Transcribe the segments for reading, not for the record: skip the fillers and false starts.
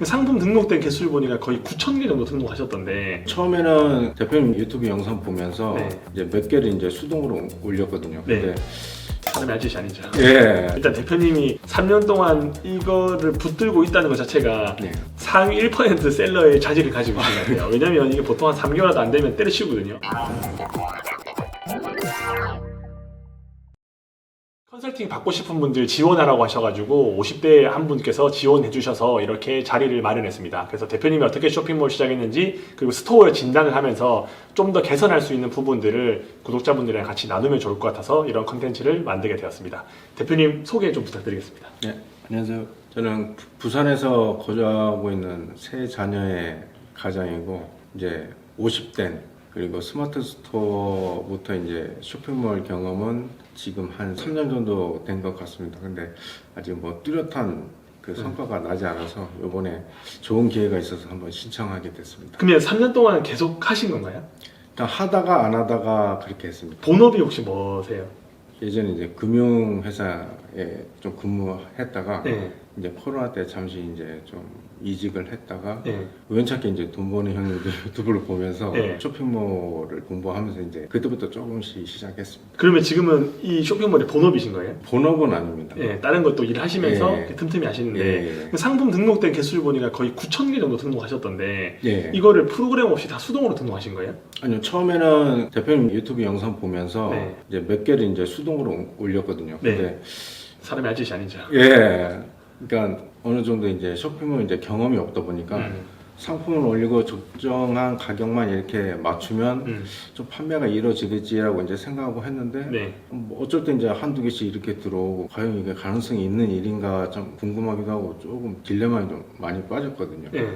상품 등록된 개수를 보니까 거의 9,000개 정도 등록하셨던데. 처음에는 대표님 유튜브 영상 보면서 네. 이제 몇 개를 이제 수동으로 올렸거든요. 네. 근데 사람의 아저씨 아니죠. 예. 일단 대표님이 3년 동안 이거를 붙들고 있다는 것 자체가 네. 상위 1% 셀러의 자질을 가지고 있는 것 같아요. 왜냐면 이게 보통 한 3개월도 안 되면 때려치우거든요. 컨설팅 받고 싶은 분들 지원하라고 하셔가지고 50대 한 분께서 지원해 주셔서 이렇게 자리를 마련했습니다. 그래서 대표님이 어떻게 쇼핑몰 시작했는지, 그리고 스토어를 진단을 하면서 좀 더 개선할 수 있는 부분들을 구독자분들이랑 같이 나누면 좋을 것 같아서 이런 컨텐츠를 만들게 되었습니다. 대표님 소개 좀 부탁드리겠습니다. 네. 안녕하세요. 저는 부산에서 거주하고 있는 세 자녀의 가장이고, 이제 50대 그리고 스마트 스토어부터 이제 쇼핑몰 경험은 지금 한 3년 정도 된 것 같습니다. 근데 아직 뭐 뚜렷한 그 성과가 나지 않아서 이번에 좋은 기회가 있어서 한번 신청하게 됐습니다. 그러면 3년 동안 계속 하신 건가요? 일단 하다가 안 하다가 그렇게 했습니다. 본업이 혹시 뭐세요? 예전에 이제 금융회사에 좀 근무했다가 네. 이제 코로나 때 잠시 이제 좀 이직을 했다가 네. 우연찮게 이제 돈 버는 형님들 유튜브를 보면서 네. 쇼핑몰을 공부하면서 이제 그때부터 조금씩 시작했습니다. 그러면 지금은 이 쇼핑몰이 본업이신 거예요? 본업은 아닙니다. 예, 다른 것도 일을 하시면서 예. 이렇게 틈틈이 하시는데 예. 상품 등록된 개수를 보니까 거의 9,000개 정도 등록하셨던데 예. 이거를 프로그램 없이 다 수동으로 등록하신 거예요? 아니요, 처음에는 대표님 유튜브 영상 보면서 네. 이제 몇 개를 이제 수동으로 올렸거든요. 네. 근데 사람의 아저씨 아니죠? 예, 그러니까 어느 정도 이제 쇼핑몰 이제 경험이 없다 보니까 상품을 올리고 적정한 가격만 이렇게 맞추면 좀 판매가 이루어지겠지라고 이제 생각하고 했는데 네. 뭐 어쩔 때 이제 한두 개씩 이렇게 들어오고 과연 이게 가능성이 있는 일인가 좀 궁금하기도 하고 조금 딜레마에 좀 많이 빠졌거든요. 네.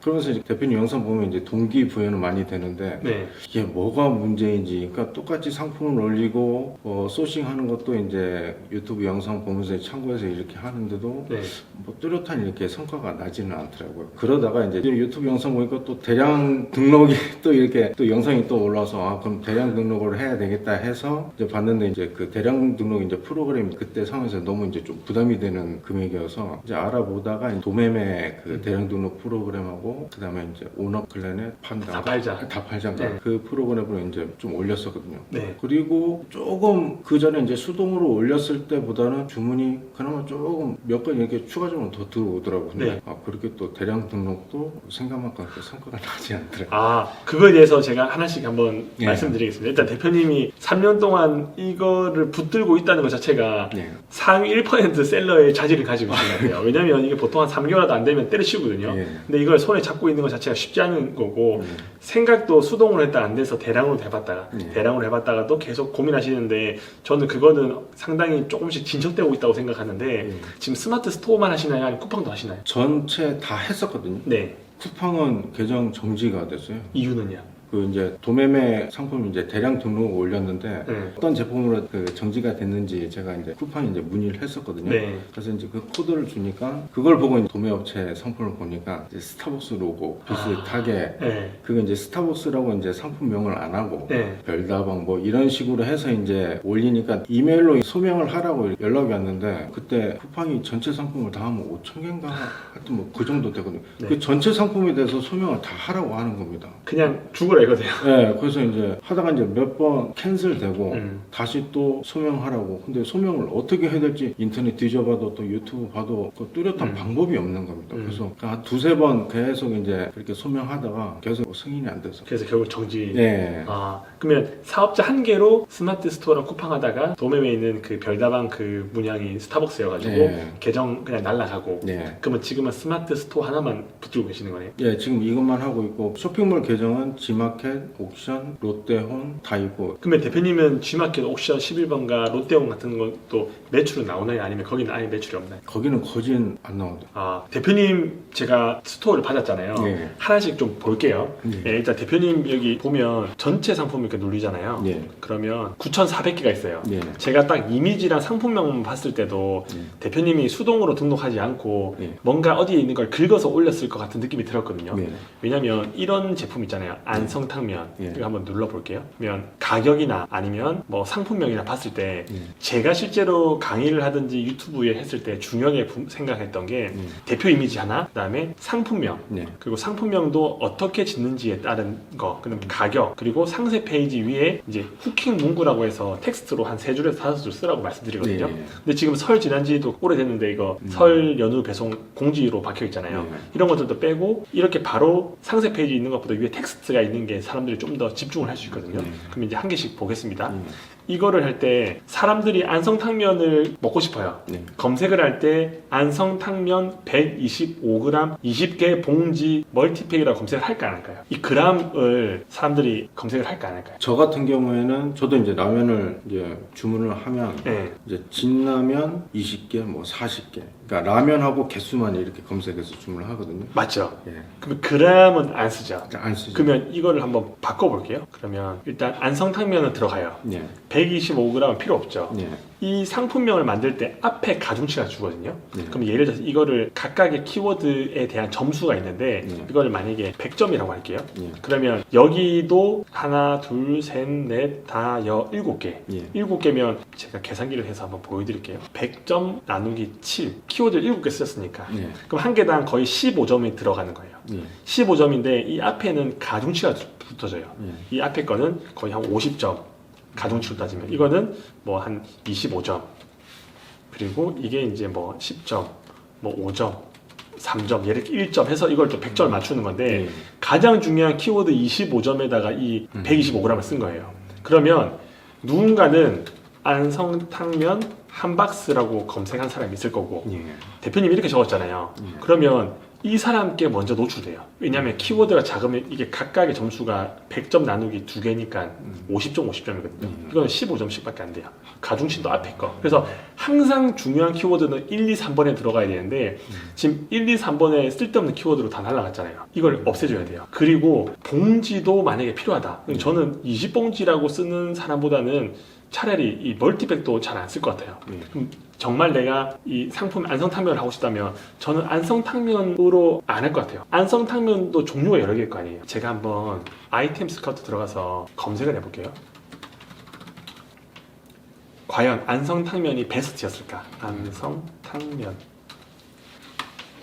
그러면서 이제 대표님 영상 보면 이제 동기부여는 많이 되는데 네. 이게 뭐가 문제인지, 그러니까 똑같이 상품을 올리고 소싱하는 것도 이제 유튜브 영상 보면서 참고해서 이렇게 하는데도 네. 뭐 뚜렷한 이렇게 성과가 나지는 않더라고요. 그러다가 이제 유튜브 영상 보니까 또 대량 등록이 또 이렇게 또 영상이 또 올라와서 아 그럼 대량 등록을 해야 되겠다 해서 이제 봤는데 이제 그 대량 등록 이제 프로그램이 그때 상황에서 너무 이제 좀 부담이 되는 금액이어서 이제 알아보다가 도매매 그 대량 등록 프로그램하고 그다음에 이제 온업 클랜의 판다 다 팔자. 다 팔자 네. 그 프로그램으로 이제 좀 올렸었거든요. 네. 그리고 조금 그 전에 이제 수동으로 올렸을 때보다는 주문이 그나마 조금 몇 건 이렇게 추가적으로 더 들어오더라고요. 근데 네. 그렇게 또 대량 등록도 생각만큼 그렇게 성과가 나지 않더라고요. 아, 그거에 대해서 제가 하나씩 한번 예. 말씀드리겠습니다. 일단 대표님이 3년 동안 이거를 붙들고 있다는 것 자체가 네. 상위 1% 셀러의 자질을 가지고 있는 것 같아요. 왜냐면 이게 보통 한 3개월도 안 되면 때려치우거든요. 예. 근데 이걸 손에 잡고 있는 것 자체가 쉽지 않은 거고 생각도 수동으로 했다 안 돼서 대량으로 해봤다가 대량으로 해봤다가 또 계속 고민하시는데 저는 그거는 상당히 조금씩 진척되고 있다고 생각하는데 지금 스마트 스토어만 하시나요? 아니면 쿠팡도 하시나요? 전체 다 했었거든요. 네. 쿠팡은 계정 정지가 됐어요. 이유는요? 그 이제 도매매 상품 이제 대량 등록을 올렸는데 네. 어떤 제품으로 그 정지가 됐는지 제가 이제 쿠팡에 이제 문의를 했었거든요. 네. 그래서 이제 그 코드를 주니까 그걸 보고 이제 도매업체 상품을 보니까 이제 스타벅스 로고 비슷하게 네. 그거 이제 스타벅스라고 이제 상품명을 안 하고 네. 별다방 뭐 이런 식으로 해서 이제 올리니까 이메일로 소명을 하라고 연락이 왔는데 그때 쿠팡이 전체 상품을 다 하면 5,000개인가 하여튼 뭐 그 정도 되거든요. 네. 그 전체 상품에 대해서 소명을 다 하라고 하는 겁니다. 그냥 죽어라 이거세요. 네, 그래서 이제 하다가 이제 몇 번 캔슬되고 다시 또 소명하라고. 근데 소명을 어떻게 해야 될지 인터넷 뒤져봐도 또 유튜브 봐도 그 뚜렷한 방법이 없는 겁니다. 그래서 한 두세 번 계속 이제 그렇게 소명하다가 계속 승인이 안 돼서. 그래서 결국 정지. 네. 아, 그러면 사업자 한 개로 스마트 스토어랑 쿠팡 하다가 도매매에 있는 그 별다방 그 문양이 스타벅스여가지고 네. 계정 그냥 날라가고. 네. 그러면 지금은 스마트 스토어 하나만 붙들고 계시는 거네요? 예, 지금 이것만 하고 있고 쇼핑몰 계정은 지마켓, 옥션, 롯데홈 다 있고. 그러면 대표님은 G마켓, 옥션, 11번가, 롯데홈 같은 것도 매출은 나오나요? 아니면 거기는 아예 매출이 없나요? 거기는 거진 안 나온다. 아, 대표님 제가 스토어를 받았잖아요. 네. 하나씩 좀 볼게요. 네. 예, 일단 대표님 여기 보면 전체 상품 이렇게 누르잖아요. 네. 그러면 9,400개가 있어요. 네. 제가 딱 이미지랑 상품명만 봤을 때도 대표님이 수동으로 등록하지 않고 뭔가 어디에 있는 걸 긁어서 올렸을 것 같은 느낌이 들었거든요. 네. 왜냐면 이런 제품 있잖아요. 안성 안성탕면 예. 이거 한번 눌러볼게요. 그러면 가격이나 아니면 뭐 상품명이나 봤을 때 예. 제가 실제로 강의를 하든지 유튜브에 했을 때 중요하게 생각했던 게 대표 이미지 하나, 그다음에 상품명, 네. 그리고 상품명도 어떻게 짓는지에 따른 거, 그다음 가격, 그리고 상세 페이지 위에 이제 후킹 문구라고 해서 텍스트로 한 3줄에서 5줄 쓰라고 말씀드리거든요. 네. 근데 지금 설 지난 지도 오래됐는데 이거 설 연휴 배송 공지로 박혀 있잖아요. 네. 이런 것들도 빼고 이렇게 바로 상세 페이지 있는 것보다 위에 텍스트가 있는 게 사람들이 좀 더 집중을 할 수 있거든요. 그럼 이제 한 개씩 보겠습니다. 이거를 할 때 사람들이 안성탕면을 먹고 싶어요. 네. 검색을 할 때 안성탕면 125g 20개 봉지 멀티팩이라고 검색을 할까 안 할까요? 이 g을 사람들이 검색을 할까 안 할까요? 저 같은 경우에는 저도 이제 라면을 이제 주문을 하면 네. 이제 진라면 20개, 뭐 40개. 그러니까 라면하고 개수만 이렇게 검색해서 주문을 하거든요. 맞죠? 예. 그러면 g은 안 쓰죠. 안 쓰죠. 그러면 이거를 한번 바꿔볼게요. 그러면 일단 안성탕면은 들어가요. 예. 125g은 필요 없죠. 예. 이 상품명을 만들 때 앞에 가중치가 주거든요. 네. 그럼 예를 들어서 이거를 각각의 키워드에 대한 점수가 있는데 네. 이거를 만약에 100점이라고 할게요. 예. 그러면 여기도 하나, 둘, 셋, 넷, 다, 7개. 예. 7개면 제가 계산기를 해서 한번 보여드릴게요. 100점 나누기 7. 키워드를 7개 쓰셨으니까. 예. 그럼 한 개당 거의 15점이 들어가는 거예요. 예. 15점인데 이 앞에는 가중치가 붙어져요. 예. 이 앞에 거는 거의 한 50점. 가중치로 따지면 이거는 뭐 한 25점, 그리고 이게 이제 뭐 10점, 뭐 5점, 3점, 예를 1점 해서 이걸 또 100점을 맞추는 건데 예. 가장 중요한 키워드 25점에다가 이 125g을 쓴 거예요. 그러면 누군가는 안성탕면 한 박스라고 검색한 사람이 있을 거고 예. 대표님이 이렇게 적었잖아요. 그러면 이 사람께 먼저 노출돼요. 왜냐하면 키워드가 작으면 이게 각각의 점수가 100점 나누기 2개니까 50점, 50점이거든요. 이건 15점씩밖에 안 돼요. 가중치도 앞에 거. 그래서 항상 중요한 키워드는 1, 2, 3번에 들어가야 되는데 지금 1, 2, 3번에 쓸데없는 키워드로 다 날라갔잖아요. 이걸 없애줘야 돼요. 그리고 봉지도 만약에 필요하다. 저는 20봉지라고 쓰는 사람보다는 차라리 이 멀티백도 잘 안 쓸 것 같아요. 그럼 정말 내가 이 상품 안성탕면을 하고 싶다면 저는 안성탕면으로 안 할 것 같아요. 안성탕면도 종류가 여러 개일 거 아니에요. 제가 한번 아이템 스카우트 들어가서 검색을 해볼게요. 과연 안성탕면이 베스트였을까? 안성탕면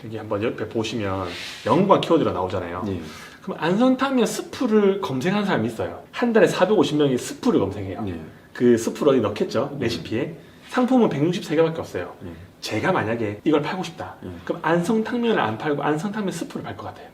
여기 한번 옆에 보시면 영과 키워드가 나오잖아요. 예. 그럼 안성탕면 스프를 검색하는 사람이 있어요. 한 달에 450명이 스프를 검색해요. 예. 그 스프를 어디 넣겠죠? 레시피에. 상품은 163개밖에 없어요. 제가 만약에 이걸 팔고 싶다. 그럼 안성탕면을 안 팔고 안성탕면 스프를 팔 것 같아요.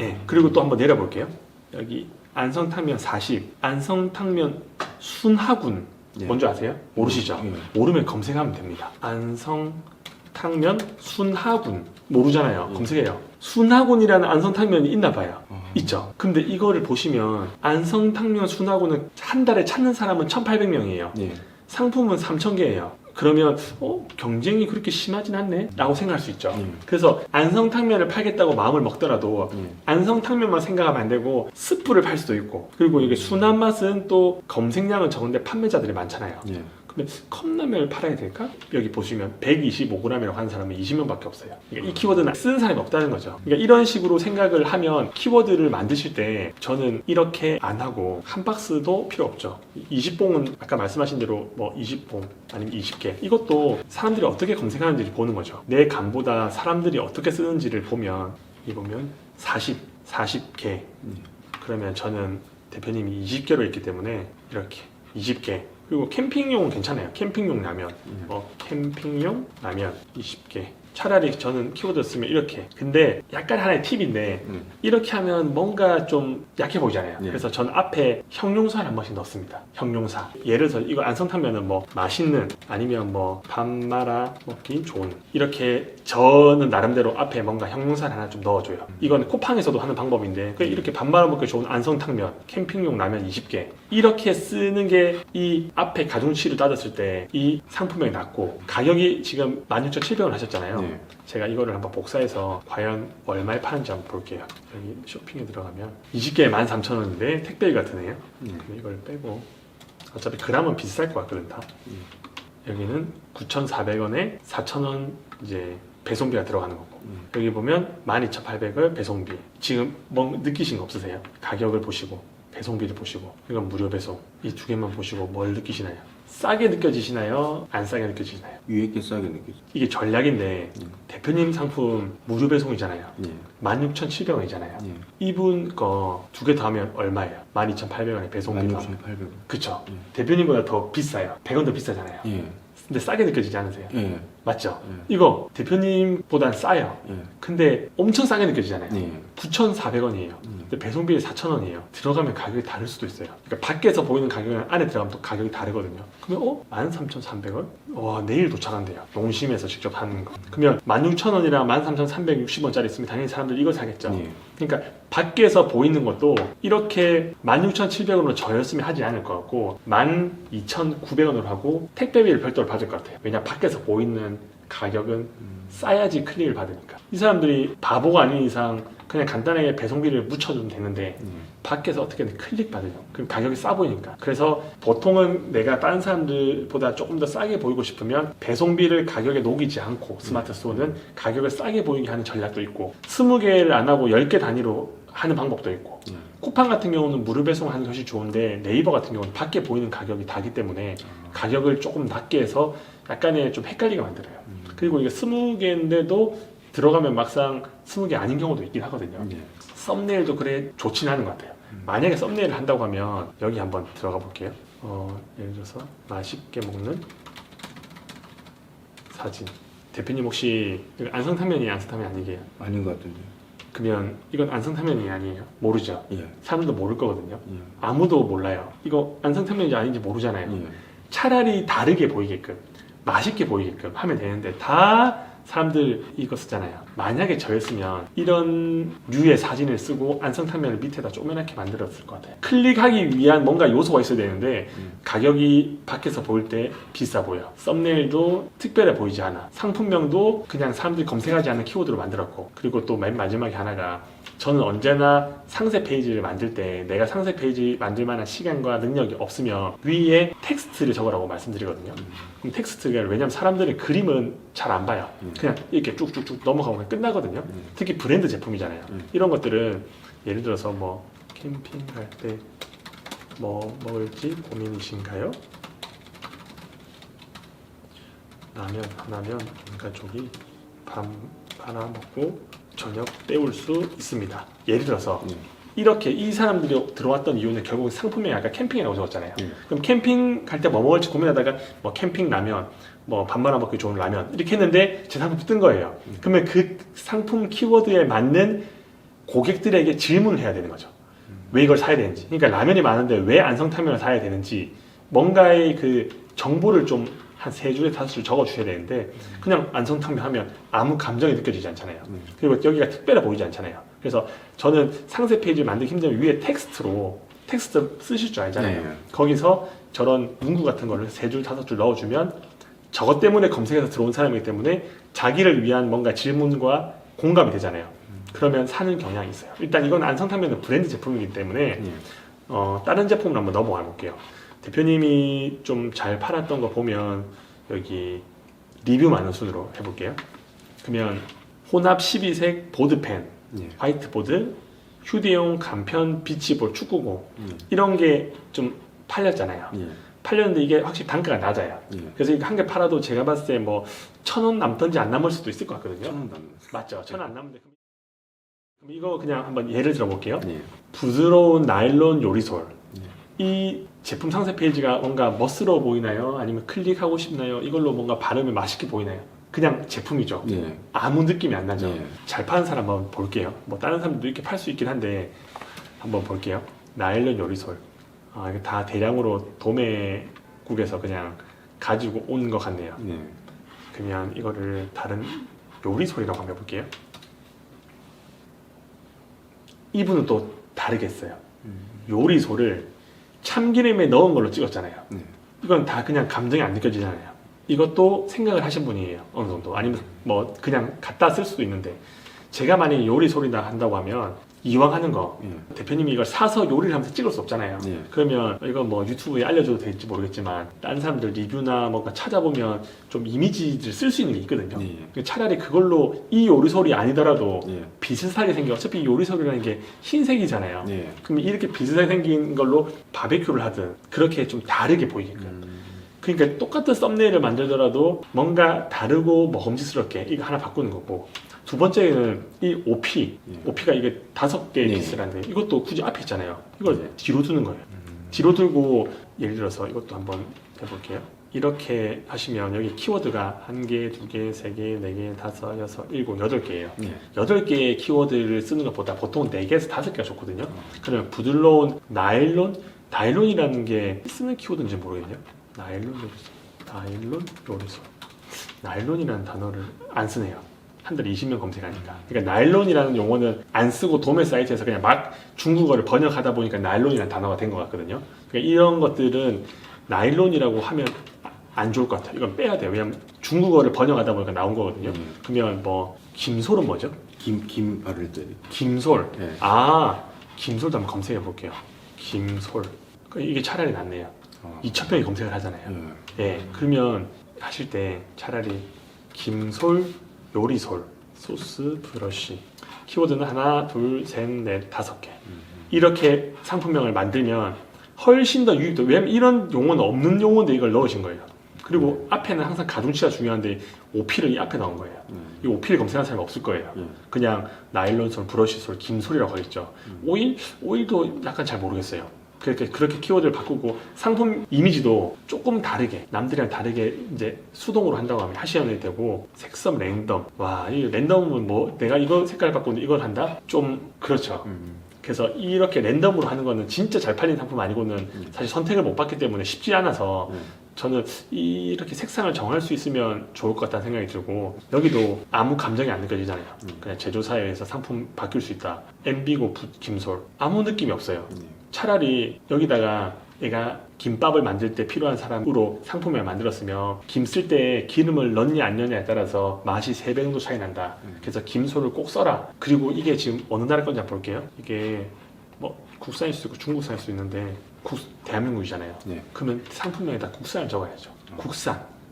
예. 그리고 또 한번 내려볼게요. 여기 안성탕면 40, 안성탕면 순하군. 예. 뭔지 아세요? 모르시죠? 예. 모르면 검색하면 됩니다. 안성탕면 순하군. 모르잖아요. 검색해요. 순하군이라는 안성탕면이 있나 봐요. 있죠. 근데 이거를 보시면 안성탕면 순하군은 한 달에 찾는 사람은 1,800명이에요. 예. 상품은 3,000개예요. 그러면 경쟁이 그렇게 심하진 않네? 라고 생각할 수 있죠. 그래서 안성탕면을 팔겠다고 마음을 먹더라도 안성탕면만 생각하면 안 되고 스프를 팔 수도 있고, 그리고 이게 순한 맛은 또 검색량은 적은데 판매자들이 많잖아요. 예. 그러면 컵라면을 팔아야 될까? 여기 보시면 125g이라고 하는 사람은 20명밖에 없어요. 그러니까 이 키워드는 쓰는 사람이 없다는 거죠. 그러니까 이런 식으로 생각을 하면 키워드를 만드실 때 저는 이렇게 안 하고 한 박스도 필요 없죠. 20봉은 아까 말씀하신 대로 뭐 20봉 아니면 20개, 이것도 사람들이 어떻게 검색하는지 보는 거죠. 내 감보다 사람들이 어떻게 쓰는지를 보면, 이 보면 40개. 그러면 저는 대표님이 20개로 있기 때문에 이렇게 20개. 그리고 캠핑용은 괜찮아요. 캠핑용 라면, 캠핑용 라면 20개. 차라리 저는 키워드 쓰면 이렇게. 근데 약간 하나의 팁인데 이렇게 하면 뭔가 좀 약해 보이잖아요. 예. 그래서 저는 앞에 형용사를 한 번씩 넣습니다. 형용사. 예를 들어서 이거 안성탕면은 뭐 맛있는, 아니면 뭐 밥 말아 먹기 좋은, 이렇게 저는 나름대로 앞에 뭔가 형용사를 하나 좀 넣어줘요. 이건 쿠팡에서도 하는 방법인데 이렇게 밥 말아 먹기 좋은 안성탕면, 캠핑용 라면 20개, 이렇게 쓰는 게 이 앞에 가중치를 따졌을 때 이 상품명이 낮고, 가격이 지금 16,700원 하셨잖아요. 네. 제가 이거를 한번 복사해서 과연 얼마에 파는지 한번 볼게요. 여기 쇼핑에 들어가면 20개에 13,000원인데 택배비가 드네요. 그럼 이걸 빼고, 어차피 그람은 비쌀 것 같거든 다. 여기는 9,400원에 4,000원 이제 배송비가 들어가는 거고, 여기 보면 12,800원 배송비. 지금 뭐 느끼신 거 없으세요? 가격을 보시고 배송비를 보시고 이건 무료 배송 이 두 개만 보시고 뭘 느끼시나요? 싸게 느껴지시나요? 안 싸게 느껴지시나요? 위에 게 싸게 느껴져. 이게 전략인데 대표님 상품 무료 배송이잖아요. 예. 16,700원이잖아요. 예. 이분 거 두 개 더 하면 얼마예요? 12,800원에 배송비가. 16,800원. 그쵸? 예. 대표님보다 더 비싸요. 100원 더 비싸잖아요. 예. 근데 싸게 느껴지지 않으세요? 예. 맞죠? 예. 이거 대표님보단 싸요. 예. 근데 엄청 싸게 느껴지잖아요. 예. 9,400원이에요. 근데 배송비에 4,000원이에요. 들어가면 가격이 다를 수도 있어요. 그러니까 밖에서 보이는 가격은 안에 들어가면 또 가격이 다르거든요. 그러면 13,300원? 와, 내일 도착한대요. 농심에서 직접 하는 거. 그러면 16,000원이랑 13,360원짜리 있으면 당연히 사람들이 이걸 사겠죠. 예. 그러니까 밖에서 보이는 것도 이렇게 16,700원으로 저였으면 하지 않을 것 같고 12,900원으로 하고 택배비를 별도로 받을 것 같아요. 왜냐 밖에서 보이는 가격은 싸야지 클릭을 받으니까. 이 사람들이 바보가 아닌 이상 그냥 간단하게 배송비를 묻혀주면 되는데 밖에서 어떻게든 클릭 받으려. 그럼 가격이 싸 보이니까. 그래서 보통은 내가 다른 사람들보다 조금 더 싸게 보이고 싶으면 배송비를 가격에 녹이지 않고 스마트 스토어는 가격을 싸게 보이게 하는 전략도 있고 20개를 안 하고 10개 단위로 하는 방법도 있고 쿠팡 같은 경우는 무료 배송하는 것이 좋은데 네이버 같은 경우는 밖에 보이는 가격이 다기 때문에 가격을 조금 낮게 해서 약간의 좀 헷갈리게 만들어요. 그리고 이게 20개인데도 들어가면 막상 20개 아닌 경우도 있긴 하거든요. 예. 썸네일도 그래 좋진 않은 것 같아요. 만약에 썸네일을 한다고 하면 여기 한번 들어가 볼게요. 예를 들어서 맛있게 먹는 사진. 대표님 혹시 이거 안성탕면이 안성탕면 아니게요? 아닌 것 같은데. 그러면 이건 안성탕면이 아니에요? 모르죠? 예. 사람도 모를 거거든요. 예. 아무도 몰라요. 이거 안성탕면인지 아닌지 모르잖아요. 예. 차라리 다르게 보이게끔 맛있게 보이게끔 하면 되는데 다 사람들 이거 쓰잖아요. 만약에 저였으면 이런 류의 사진을 쓰고 안성탕면을 밑에다 조그맣게 만들었을 것 같아요. 클릭하기 위한 뭔가 요소가 있어야 되는데 가격이 밖에서 보일 때 비싸 보여. 썸네일도 특별해 보이지 않아. 상품명도 그냥 사람들이 검색하지 않는 키워드로 만들었고, 그리고 또 맨 마지막에 하나가 저는 언제나 상세 페이지를 만들 때 내가 상세 페이지 만들 만한 시간과 능력이 없으면 위에 텍스트를 적으라고 말씀드리거든요. 그럼 텍스트가 왜냐면 사람들은 그림은 잘 안 봐요. 그냥 이렇게 쭉쭉쭉 넘어가고 그냥 끝나거든요. 특히 브랜드 제품이잖아요. 이런 것들은 예를 들어서 뭐 캠핑 갈 때 뭐 먹을지 고민이신가요? 라면 하나면 온 가족이 밥 하나 먹고 저녁 때울 수 있습니다. 예를 들어서 이렇게 이 사람들이 들어왔던 이유는 결국 상품명이 아까 캠핑이라고 적었잖아요. 그럼 캠핑 갈 때 뭐 먹을지 고민하다가 뭐 캠핑 라면, 뭐 밥 말아 먹기 좋은 라면 이렇게 했는데 제 상품이 뜬 거예요. 그러면 그 상품 키워드에 맞는 고객들에게 질문을 해야 되는 거죠. 왜 이걸 사야 되는지. 그러니까 라면이 많은데 왜 안성탕면을 사야 되는지 뭔가의 그 정보를 좀 한 3줄에 5줄 적어 주셔야 되는데 그냥 안성탕면 하면 아무 감정이 느껴지지 않잖아요. 그리고 여기가 특별해 보이지 않잖아요. 그래서 저는 상세 페이지를 만들기 힘들면 위에 텍스트 쓰실 줄 알잖아요. 네. 거기서 저런 문구 같은 거를 3줄 5줄 넣어주면 저것 때문에 검색해서 들어온 사람이기 때문에 자기를 위한 뭔가 질문과 공감이 되잖아요. 그러면 사는 경향이 있어요. 일단 이건 안성탕면은 브랜드 제품이기 때문에 다른 제품을 한번 넘어가 볼게요. 대표님이 좀 잘 팔았던 거 보면 여기 리뷰 많은 순으로 해볼게요. 그러면 혼합 12색 보드펜, 예. 화이트보드, 휴대용 간편 비치볼 축구공 이런 게 좀 팔렸잖아요. 예. 팔렸는데 이게 확실히 단가가 낮아요. 예. 그래서 이거 한 개 팔아도 제가 봤을 때 뭐 1,000원 남던지 안 남을 수도 있을 것 같거든요. 1,000원 남는. 맞죠? 1,000원 안 남는데 그럼 이거 그냥 한번 예를 들어 볼게요. 예. 부드러운 나일론 요리솔. 이 제품 상세 페이지가 뭔가 멋스러워 보이나요? 아니면 클릭하고 싶나요? 이걸로 뭔가 바르면 맛있게 보이나요? 그냥 제품이죠. 예. 아무 느낌이 안 나죠. 예. 잘 파는 사람 한번 볼게요. 뭐 다른 사람들도 이렇게 팔 수 있긴 한데 한번 볼게요. 나일론 요리솔. 이거 다 대량으로 도매국에서 그냥 가지고 온 것 같네요. 예. 그러면 이거를 다른 요리솔이라고 한번 해볼게요. 이분은 또 다르겠어요. 요리솔을 참기름에 넣은 걸로 찍었잖아요. 네. 이건 다 그냥 감정이 안 느껴지잖아요. 이것도 생각을 하신 분이에요. 어느 정도. 아니면 뭐 그냥 갖다 쓸 수도 있는데 제가 만약에 요리 소리나 한다고 하면 이왕 하는 거 예. 대표님이 이걸 사서 요리를 하면서 찍을 수 없잖아요. 예. 그러면 이거 뭐 유튜브에 알려줘도 될지 모르겠지만 다른 사람들 리뷰나 뭔가 찾아보면 좀 이미지를 쓸 수 있는 게 있거든요. 예. 차라리 그걸로 이 요리 소리 아니더라도 예. 비슷하게 생겨. 어차피 요리 소리라는 게 흰색이잖아요. 예. 그럼 이렇게 비슷하게 생긴 걸로 바베큐를 하든 그렇게 좀 다르게 보이게끔. 그러니까 똑같은 썸네일을 만들더라도 뭔가 다르고 먹음직스럽게 이거 하나 바꾸는 거고. 두 번째는 이 OP, 예. OP가 이게 5개의 예. 피스라는데 이것도 굳이 앞에 있잖아요. 이걸 예. 뒤로 두는 거예요. 뒤로 들고 예를 들어서 이것도 한번 해볼게요. 이렇게 하시면 여기 키워드가 1개, 2개, 3개, 4개, 5, 6, 7, 8개예요. 예. 8개의 키워드를 쓰는 것보다 보통 4개에서 5개가 좋거든요. 그러면 부드러운 나일론이라는 게 쓰는 키워드인지 모르겠네요. 나일론 요리소. 나일론이라는 단어를 안 쓰네요. 한 달에 20명 검색하니까. 그러니까 나일론이라는 용어는 안 쓰고 도매 사이트에서 그냥 막 중국어를 번역하다 보니까 나일론이라는 단어가 된 것 같거든요. 그러니까 이런 것들은 나일론이라고 하면 안 좋을 것 같아요. 이건 빼야 돼요. 왜냐면 중국어를 번역하다 보니까 나온 거거든요. 그러면 뭐 김솔은 뭐죠? 김 바를 때. 김솔. 예. 김솔도 한번 검색해 볼게요. 김솔. 이게 차라리 낫네요. 2,000명이 검색을 하잖아요. 예. 그러면 하실 때 차라리 김솔, 요리솔, 소스, 브러쉬. 키워드는 하나, 둘, 셋, 넷, 5개. 이렇게 상품명을 만들면 훨씬 더 유익도. 왜냐면 이런 용어는 없는 용어인데 이걸 넣으신 거예요. 그리고 앞에는 항상 가중치가 중요한데 OP를 이 앞에 넣은 거예요. 이 OP를 검색하는 사람이 없을 거예요. 그냥 나일론솔, 브러쉬솔, 김솔이라고 하겠죠. 오일도 약간 잘 모르겠어요. 그렇게 키워드를 바꾸고 상품 이미지도 조금 다르게 남들이랑 다르게 이제 수동으로 한다고 하면 하셔야 되고 색섬 랜덤. 와, 이 랜덤은 뭐 내가 이거 색깔 바꾸는데 이걸 한다? 좀 그렇죠. 그래서 이렇게 랜덤으로 하는 거는 진짜 잘 팔린 상품 아니고는 사실 선택을 못 받기 때문에 쉽지 않아서 저는 이렇게 색상을 정할 수 있으면 좋을 것 같다는 생각이 들고 여기도 아무 감정이 안 느껴지잖아요. 그냥 제조사에 의해서 상품 바뀔 수 있다. 엠비고 김솔 아무 느낌이 없어요. 차라리 여기다가 얘가 김밥을 만들 때 필요한 사람으로 상품을 만들었으면 김 쓸 때 기름을 넣냐 안 넣냐에 따라서 맛이 3배 정도 차이 난다. 그래서 김솔을 꼭 써라. 그리고 이게 지금 어느 나라 건지 한번 볼게요. 이게 뭐 국산일 수도 있고 중국산일 수도 있는데 대한민국이잖아요. 네. 그러면 상품명에다 국산을 적어야죠.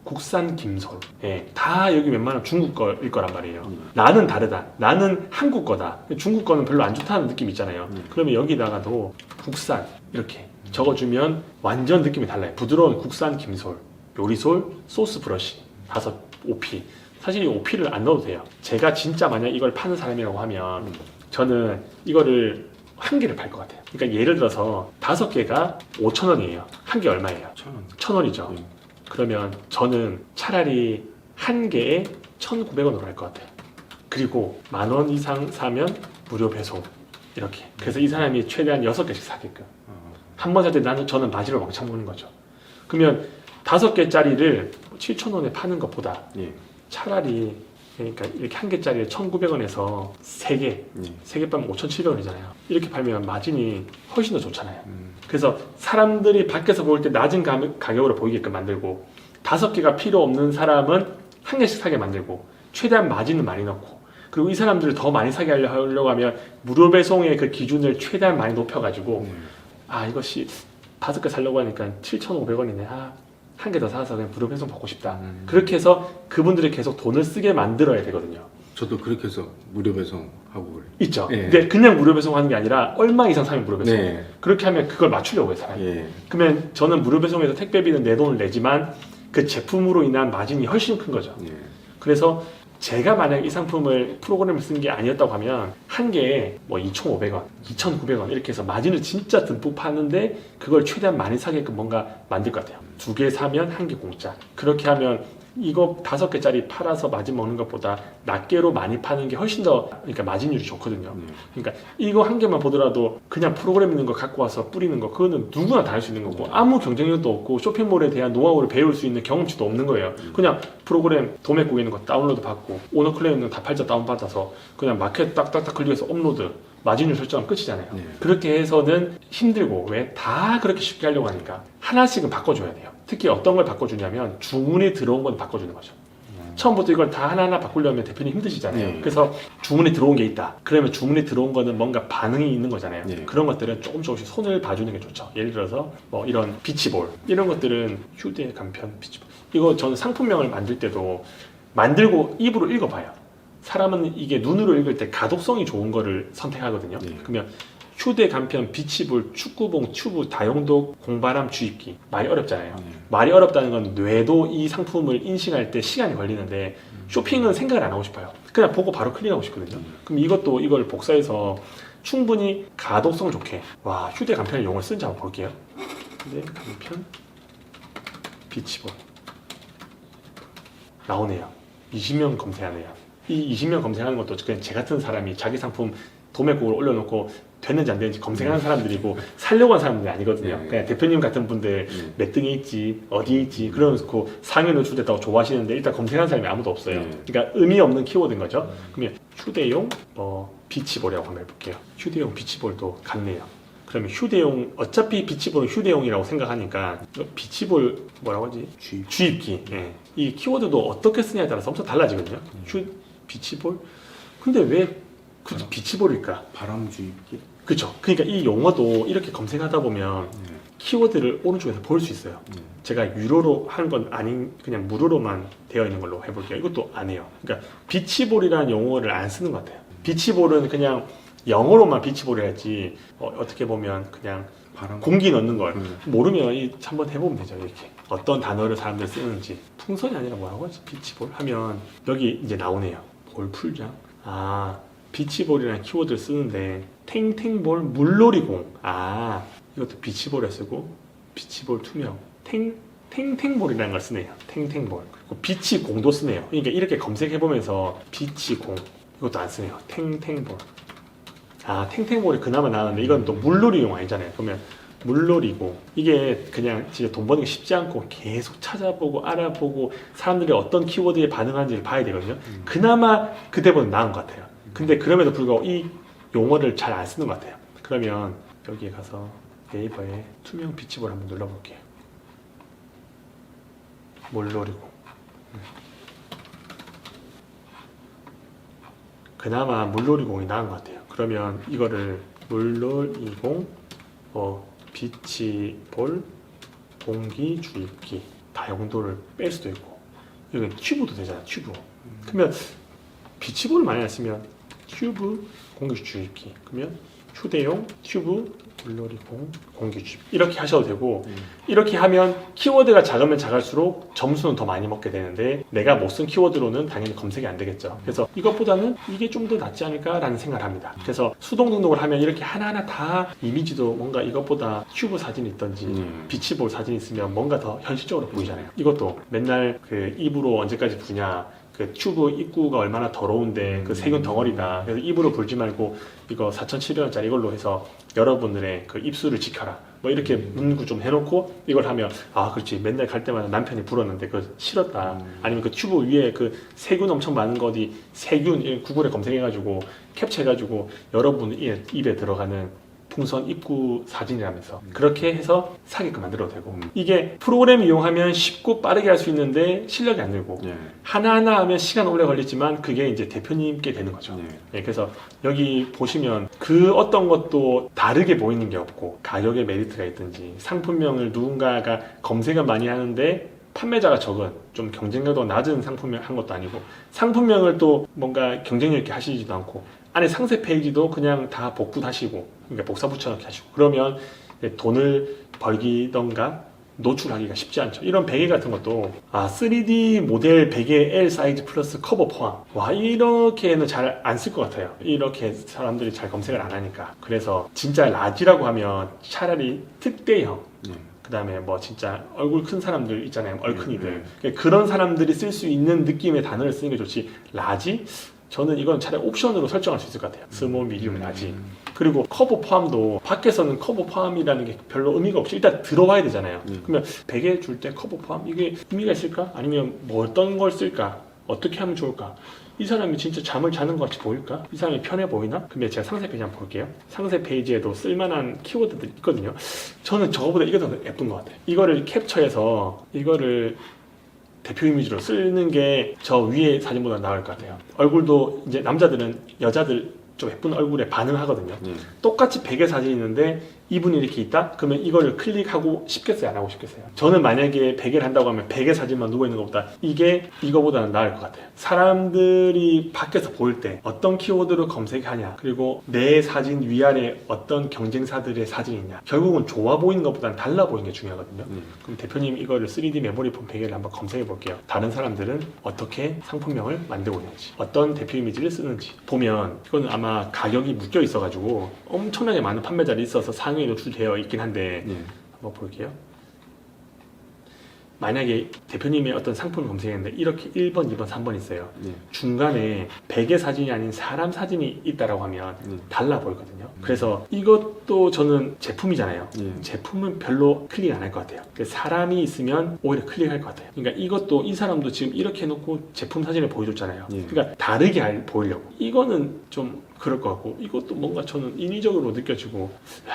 국산 김솔. 예, 다 여기 웬만하면 중국 거일 거란 말이에요. 나는 다르다. 나는 한국 거다. 중국 거는 별로 안 좋다는 느낌 있잖아요. 그러면 여기다가도 국산 이렇게 적어주면 완전 느낌이 달라요. 부드러운 국산 김솔, 요리솔, 소스 브러쉬, 5 OP. 사실 이 OP를 안 넣어도 돼요. 제가 진짜 만약 이걸 파는 사람이라고 하면 저는 이거를 1개를 팔 것 같아요. 그러니까 예를 들어서 5개가 5,000원이에요. 1개 얼마예요? 1,000원이죠. 그러면 저는 차라리 1개에 1,900원으로 할 것 같아요. 그리고 10,000원 이상 사면 무료 배송. 이렇게. 그래서 이 사람이 최대한 6개씩 사게끔. 한 번 살 때 저는 바지를 왕창 먹는 거죠. 그러면 5개짜리를 7,000원에 파는 것보다 차라리 그러니까 이렇게 1개짜리를 1,900원에서 3개, 3개 팔면 5,700원이잖아요. 이렇게 팔면 마진이 훨씬 더 좋잖아요. 그래서 사람들이 밖에서 볼 때 낮은 가격으로 보이게끔 만들고 5개가 필요 없는 사람은 1개씩 사게 만들고 최대한 마진을 많이 넣고 그리고 이 사람들을 더 많이 사게 하려고 하면 무료 배송의 그 기준을 최대한 많이 높여가지고 이것이 5개 살려고 하니까 7,500원이네. 1개 더 사서 그냥 무료 배송 받고 싶다. 그렇게 해서 그분들이 계속 돈을 쓰게 만들어야 되거든요. 저도 그렇게 해서 무료 배송하고 그래요. 있죠. 예. 근데 그냥 무료 배송하는 게 아니라 얼마 이상 사면 무료 배송. 네. 그렇게 하면 그걸 맞추려고 해요, 사람이. 예. 그러면 저는 무료 배송에서 택배비는 내 돈을 내지만 그 제품으로 인한 마진이 훨씬 큰 거죠. 예. 그래서 제가 만약 이 상품을 프로그램을 쓴 게 아니었다고 하면 1개에 뭐 2,500원, 2,900원 이렇게 해서 마진을 진짜 듬뿍 파는데 그걸 최대한 많이 사게끔 뭔가 만들 것 같아요. 2개 사면 1개 공짜. 그렇게 하면 이거 5개짜리 팔아서 마진 먹는 것보다 낱개로 많이 파는 게 훨씬 더 그러니까 마진율이 좋거든요. 그러니까 이거 1개만 보더라도 그냥 프로그램 있는 거 갖고 와서 뿌리는 거 그거는 누구나 다 할 수 있는 거고 아무 경쟁력도 없고 쇼핑몰에 대한 노하우를 배울 수 있는 경험치도 없는 거예요. 그냥 프로그램 도매국에 있는 거 다운로드 받고 오너클레임은 다 팔자 다운받아서 그냥 마켓 딱딱딱 클릭해서 업로드 마진율 설정하면 끝이잖아요. 그렇게 해서는 힘들고 왜 다 그렇게 쉽게 하려고 하니까 하나씩은 바꿔줘야 돼요. 특히 어떤 걸 바꿔주냐면 주문이 들어온 건 바꿔주는 거죠. 처음부터 이걸 다 하나하나 바꾸려면 대표님 힘드시잖아요. 네. 그래서 주문이 들어온 게 있다. 그러면 주문이 들어온 거는 뭔가 반응이 있는 거잖아요. 네. 그런 것들은 조금씩 손을 봐주는 게 좋죠. 예를 들어서 뭐 이런 비치볼 이런 것들은 휴대 간편 비치볼. 이거 저는 상품명을 만들 때도 만들고 입으로 읽어봐요. 사람은 이게 눈으로 읽을 때 가독성이 좋은 거를 선택하거든요. 네. 그러면 휴대 간편 비치볼 축구봉 튜브 다용도 공바람 주입기 말이 어렵잖아요. 말이 어렵다는 건 뇌도 이 상품을 인식할 때 시간이 걸리는데 쇼핑은 생각을 안 하고 싶어요. 그냥 보고 바로 클릭하고 싶거든요. 그럼 이것도 이걸 복사해서 충분히 가독성 좋게 와 휴대 간편의 용어를 쓴지 한번 볼게요. 휴대 간편 비치볼 나오네요. 20명 검색하네요. 이 20명 검색하는 것도 그냥 제 같은 사람이 자기 상품 도매곡을 올려놓고 됐는지 안 되는지 검색하는 사람들이고 살려고 하는 사람들이 아니거든요. 그냥 대표님 같은 분들 몇 등에 있지 어디에 있지 그러면서 상위 노출됐다고 좋아하시는데 일단 검색하는 사람이 아무도 없어요. 그러니까 의미 없는 키워드인 거죠. 그러면 휴대용 비치볼이라고 한번 해볼게요. 휴대용 비치볼도 같네요. 그러면 휴대용 어차피 비치볼은 휴대용이라고 생각하니까 비치볼 뭐라고 하지? 주입기. 예. 이 키워드도 어떻게 쓰냐에 따라서 엄청 달라지거든요. 비치볼? 근데 왜 굳이 비치볼일까? 바람 주입기? 그렇죠. 그러니까 이 용어도 이렇게 검색하다 보면 키워드를 오른쪽에서 볼 수 있어요. 제가 유로로 한 건 아닌 그냥 무료로만 되어 있는 걸로 해볼게요. 이것도 안 해요. 그러니까 비치볼이라는 용어를 안 쓰는 것 같아요. 비치볼은 그냥 영어로만 비치볼을 했지 어떻게 보면 그냥 바람 공기 넣는 걸 모르면 한번 해보면 되죠. 이렇게 어떤 단어를 사람들이 쓰는지 풍선이 아니라 뭐라고 하지? 비치볼 하면 여기 이제 나오네요. 볼 풀장. 비치볼이라는 키워드를 쓰는데 탱탱볼 물놀이공. 이것도 비치볼에 쓰고 비치볼 투명 탱탱볼이라는 걸 쓰네요. 탱탱볼. 그리고 비치공도 쓰네요. 그러니까 이렇게 검색해보면서 비치공 이것도 안 쓰네요. 탱탱볼. 탱탱볼이 그나마 나왔는데 이건 또 물놀이용 아니잖아요. 그러면 물놀이고 이게 그냥 진짜 돈 버는 게 쉽지 않고 계속 찾아보고 알아보고 사람들이 어떤 키워드에 반응하는지를 봐야 되거든요. 그나마 그때보다 나은 것 같아요. 근데 그럼에도 불구하고 이 용어를 잘 안 쓰는 것 같아요. 그러면 여기에 가서 네이버에 투명 비치볼 한번 눌러볼게요. 물놀이고 그나마 물놀이공이 나은 것 같아요. 그러면 이거를 물놀이공 비치볼 공기 주입기 다용도를 뺄 수도 있고 여기 튜브도 되잖아요. 튜브. 그러면 비치볼을 많이 안 쓰면 튜브 공기 주입기 그러면 휴대용 튜브 물놀이공 공기 주입기 이렇게 하셔도 되고 이렇게 하면 키워드가 작으면 작을수록 점수는 더 많이 먹게 되는데 내가 못 쓴 키워드로는 당연히 검색이 안 되겠죠. 그래서 이것보다는 이게 좀 더 낫지 않을까라는 생각을 합니다. 그래서 수동 등록을 하면 이렇게 하나하나 다 이미지도 뭔가 이것보다 튜브 사진이 있던지 비치볼 사진이 있으면 뭔가 더 현실적으로 보이잖아요. 이것도 맨날 그 입으로 언제까지 부냐 그 튜브 입구가 얼마나 더러운데 그 세균 덩어리다. 그래서 입으로 불지 말고 이거 4,700원짜리 이걸로 해서 여러분들의 그 입술을 지켜라. 뭐 이렇게 문구 좀 해놓고 이걸 하면 그렇지 맨날 갈 때마다 남편이 불었는데 그거 싫었다. 아니면 그 튜브 위에 그 세균 엄청 많은 거 어디 세균 구글에 검색해가지고 캡처해가지고 여러분 입에 들어가는 풍선 입구 사진이라면서 그렇게 해서 사게끔 만들어도 되고 이게 프로그램 이용하면 쉽고 빠르게 할 수 있는데 실력이 안 늘고 하나하나 하면 시간 오래 걸리지만 그게 이제 대표님께 되는 거죠. 그래서 여기 보시면 그 어떤 것도 다르게 보이는 게 없고 가격에 메리트가 있든지 상품명을 누군가가 검색을 많이 하는데 판매자가 적은 좀 경쟁력도 낮은 상품명 한 것도 아니고 상품명을 또 뭔가 경쟁력 있게 하시지도 않고 안에 상세 페이지도 그냥 다 복붙하시고 그러니까 복사 붙여넣기 하시고 그러면 돈을 벌기던가 노출하기가 쉽지 않죠. 이런 베개 같은 것도 3D 모델 베개 L 사이즈 플러스 커버 포함 이렇게는 잘 안 쓸 것 같아요. 이렇게 사람들이 잘 검색을 안 하니까. 그래서 진짜 라지라고 하면 차라리 특대형 그 다음에 뭐 진짜 얼굴 큰 사람들 있잖아요. 얼큰이들 그런 사람들이 쓸 수 있는 느낌의 단어를 쓰는 게 좋지 라지? 저는 이건 차라리 옵션으로 설정할 수 있을 것 같아요. 스몰, 미디움, 라지. 그리고 커버 포함도 밖에서는 커버 포함이라는 게 별로 의미가 없이 일단 들어와야 되잖아요. 그러면 베개 줄 때 커버 포함 이게 의미가 있을까? 아니면 뭐 어떤 걸 쓸까? 어떻게 하면 좋을까? 이 사람이 진짜 잠을 자는 것 같이 보일까? 이 사람이 편해 보이나? 근데 제가 상세 페이지 한번 볼게요. 상세 페이지에도 쓸만한 키워드들이 있거든요. 저는 저거보다 이게 더 예쁜 것 같아요. 이거를 캡처해서 이거를 대표 이미지로 쓰는 게 저 위에 사진보다 나을 것 같아요. 얼굴도 이제 남자들은 여자들 좀 예쁜 얼굴에 반응하거든요. 똑같이 베개 사진이 있는데 이분이 이렇게 있다? 그러면 이거를 클릭하고 싶겠어요? 안 하고 싶겠어요? 저는 만약에 베개를 한다고 하면 베개 사진만 누워있는 것보다 이게 이거보다는 나을 것 같아요. 사람들이 밖에서 보일 때 어떤 키워드로 검색하냐, 그리고 내 사진 위아래 어떤 경쟁사들의 사진이 있냐, 결국은 좋아 보이는 것보다는 달라 보이는 게 중요하거든요. 그럼 대표님 이거를 3D 메모리 폼 베개를 한번 검색해 볼게요. 다른 사람들은 어떻게 상품명을 만들고 있는지, 어떤 대표 이미지를 쓰는지 보면, 이거는 아마 가격이 묶여 있어가지고 엄청나게 많은 판매자들이 있어서 상위에 노출되어 있긴 한데 한번 볼게요. 만약에 대표님의 어떤 상품을 검색했는데 이렇게 1번, 2번, 3번 있어요. 중간에 베개 사진이 아닌 사람 사진이 있다라고 하면 달라 보이거든요. 그래서 이것도 저는 제품이잖아요. 제품은 별로 클릭 안 할 것 같아요. 사람이 있으면 오히려 클릭할 것 같아요. 그러니까 이것도 이 사람도 지금 이렇게 해놓고 제품 사진을 보여줬잖아요. 그러니까 다르게 보이려고. 이거는 좀 그럴 것 같고, 이것도 뭔가 저는 인위적으로 느껴지고,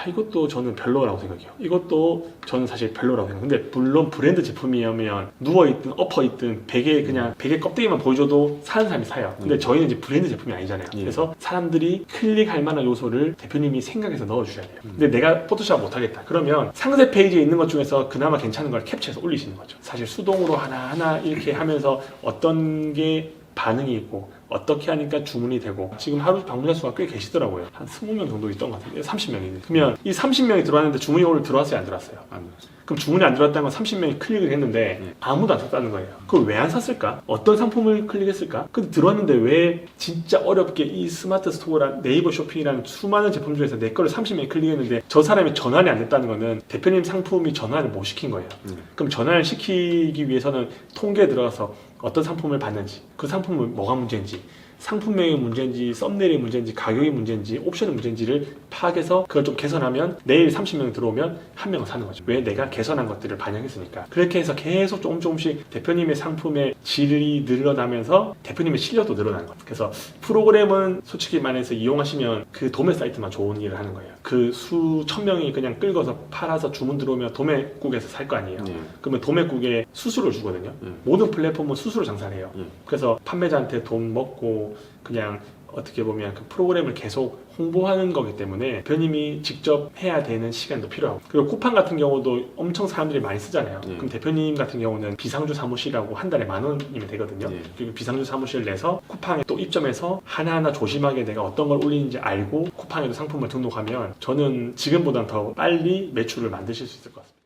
이것도 저는 별로라고 생각해요. 이것도 저는 사실 별로라고 생각해요. 근데 물론 브랜드 제품이면 누워있든 엎어있든 베개 그냥 베개 껍데기만 보여줘도 사는 사람이 사요. 근데 저희는 이제 브랜드 제품이 아니잖아요. 그래서 사람들이 클릭할 만한 요소를 대표님이 생각해서 넣어주셔야 돼요. 근데 내가 포토샵 못하겠다 그러면 상세 페이지에 있는 것 중에서 그나마 괜찮은 걸 캡처해서 올리시는 거죠. 사실 수동으로 하나하나 이렇게 하면서 어떤 게 반응이 있고 어떻게 하니까 주문이 되고, 지금 하루 방문자 수가 꽤 계시더라고요. 한 20명 정도 있던 것 같은데 30명이네. 그러면 이 30명이 들어왔는데 주문이 오늘 들어왔어요? 안 들어왔어요? 안 들어왔어요. 그럼 주문이 안 들어왔다는 건 30명이 클릭을 했는데 아무도 안 샀다는 거예요. 그걸 왜 안 샀을까? 어떤 상품을 클릭했을까? 근데 들어왔는데 왜 진짜 어렵게 이 스마트 스토어랑 네이버 쇼핑이라는 수많은 제품 중에서 내 거를 30명이 클릭했는데 저 사람이 전환이 안 됐다는 거는 대표님 상품이 전환을 못 시킨 거예요. 그럼 전환을 시키기 위해서는 통계에 들어가서 어떤 상품을 봤는지, 그 상품은 뭐가 문제인지, 상품명이 문제인지, 썸네일이 문제인지, 가격이 문제인지, 옵션이 문제인지를 파악해서 그걸 좀 개선하면 내일 30명 들어오면 한 명은 사는 거죠. 왜? 내가 개선한 것들을 반영했으니까. 그렇게 해서 계속 조금씩 대표님의 상품의 질이 늘어나면서 대표님의 실력도 늘어나는 거예요. 그래서 프로그램은 솔직히 말해서 이용하시면 그 도매 사이트만 좋은 일을 하는 거예요. 그 수천 명이 그냥 끌고서 팔아서 주문 들어오면 도매국에서 살 거 아니에요. 그러면 도매국에 수수료를 주거든요. 모든 플랫폼은 수수료 장사를 해요. 그래서 판매자한테 돈 먹고 그냥 어떻게 보면 그 프로그램을 계속 홍보하는 거기 때문에 대표님이 직접 해야 되는 시간도 필요하고, 그리고 쿠팡 같은 경우도 엄청 사람들이 많이 쓰잖아요. 그럼 대표님 같은 경우는 비상주 사무실이라고 한 달에 10,000원이면 되거든요. 그리고 비상주 사무실을 내서 쿠팡에 또 입점해서 하나하나 조심하게 내가 어떤 걸 올리는지 알고 쿠팡에도 상품을 등록하면 저는 지금보다 더 빨리 매출을 만드실 수 있을 것 같습니다.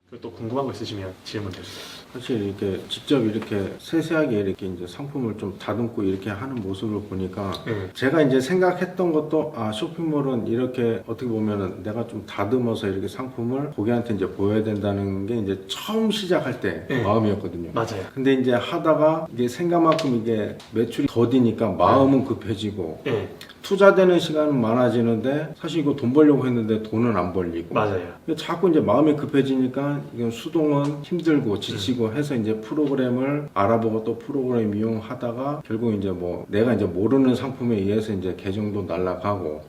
그리고 또 궁금한 거 있으시면 질문 주세요. 사실 이렇게 직접 이렇게 세세하게 이렇게 이제 상품을 좀 다듬고 이렇게 하는 모습을 보니까 제가 이제 생각했던 것도, 아, 쇼핑몰은 이렇게 어떻게 보면은 내가 좀 다듬어서 이렇게 상품을 고객한테 이제 보여야 된다는 게 이제 처음 시작할 때 마음이었거든요. 맞아요. 근데 이제 하다가 이게 생각만큼 이게 매출이 더디니까 마음은 급해지고 투자되는 시간은 많아지는데 사실 이거 돈 벌려고 했는데 돈은 안 벌리고. 맞아요. 자꾸 이제 마음이 급해지니까 이건 수동은 힘들고 지치고 해서 이제 프로그램을 알아보고 또 프로그램 이용하다가 결국 이제 뭐 내가 이제 모르는 상품에 의해서 이제 계정도 날아가고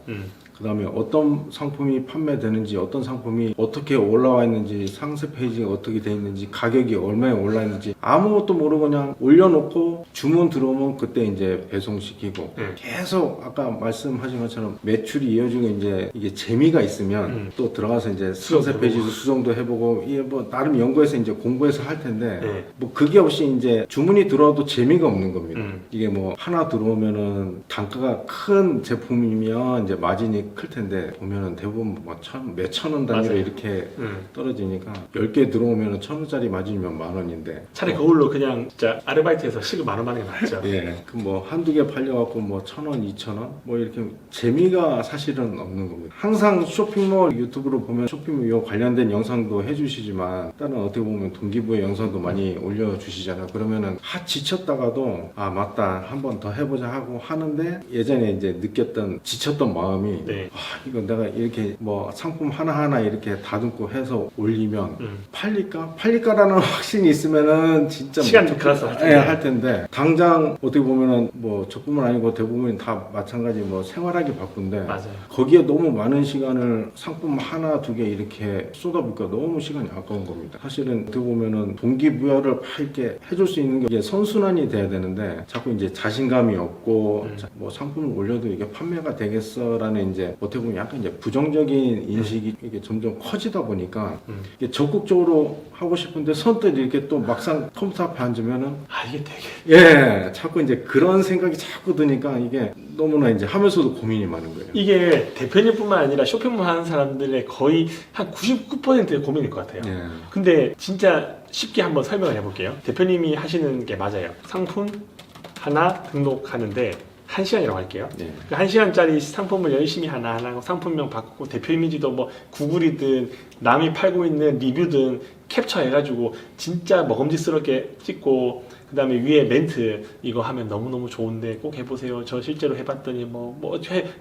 그 다음에 어떤 상품이 판매되는지, 어떤 상품이 어떻게 올라와 있는지, 상세 페이지가 어떻게 돼 있는지, 가격이 얼마에 올라 있는지 아무것도 모르고 그냥 올려놓고 주문 들어오면 그때 이제 배송시키고 계속 아까 말씀하신 것처럼 매출이 이어지고 이제 이게 재미가 있으면 또 들어가서 이제 상세 페이지도 수정도 해보고, 이게 뭐 나름 연구해서 이제 공부해서 할 텐데 뭐 그게 없이 이제 주문이 들어와도 재미가 없는 겁니다. 이게 뭐 하나 들어오면은 단가가 큰 제품이면 이제 마진이 클 텐데 보면은 대부분 뭐 몇천 원 단위로 맞아요. 이렇게 떨어지니까 10개 들어오면은 1,000원짜리 마진이면 10,000원인데 차라리 그걸로 그냥 진짜 아르바이트해서 시급 10,000원 받는 게 낫죠. 예, 그 뭐 한두 개 팔려갖고 뭐 1,000원, 2,000원 뭐 이렇게 재미가 사실은 없는 겁니다. 항상 쇼핑몰 유튜브로 보면 쇼핑몰 이거 관련된 영상도 해주시지만 다른 어떻게 보면 동기부여 영상도 많이 올려주시잖아요. 그러면은 지쳤다가도 아 맞다 한 번 더 해보자 하고 하는데 예전에 이제 느꼈던 지쳤던 마음이 네. 이거 내가 이렇게 뭐 상품 하나하나 이렇게 다듬고 해서 올리면 팔릴까라는 확신이 있으면은 진짜 시간 들어서 할 텐데 당장 어떻게 보면은 뭐 저뿐만 아니고 대부분 다 마찬가지 뭐 생활하기 바쁜데 맞아요. 거기에 너무 많은 시간을 상품 하나 두 개 이렇게 쏟아부니까 너무 시간이 아까운 겁니다. 사실은 어떻게 보면은 동기부여를 막 이렇게 해줄 수 있는 게 이게 선순환이 돼야 되는데 자꾸 이제 자신감이 없고 뭐 상품을 올려도 이게 판매가 되겠어라는 이제 어떻게 보면 약간 이제 부정적인 인식이 이게 점점 커지다 보니까 이게 적극적으로 하고 싶은데 선뜻 이렇게 또 막상 컴퓨터 앞에 앉으면은 이게 되게 자꾸 이제 그런 생각이 자꾸 드니까 이게 너무나 이제 하면서도 고민이 많은 거예요. 이게 대표님뿐만 아니라 쇼핑몰 하는 사람들의 거의 한 99%의 고민일 것 같아요. 근데 진짜 쉽게 한번 설명을 해볼게요. 대표님이 하시는 게 맞아요. 상품 하나 등록하는데 1시간이라고 할게요. 네. 그 1시간짜리 상품을 열심히 하나하나 상품명 바꾸고 대표 이미지도 뭐 구글이든 남이 팔고 있는 리뷰든 캡처해가지고 진짜 먹음직스럽게 찍고 그 다음에 위에 멘트 이거 하면 너무너무 좋은데 꼭 해보세요. 저 실제로 해봤더니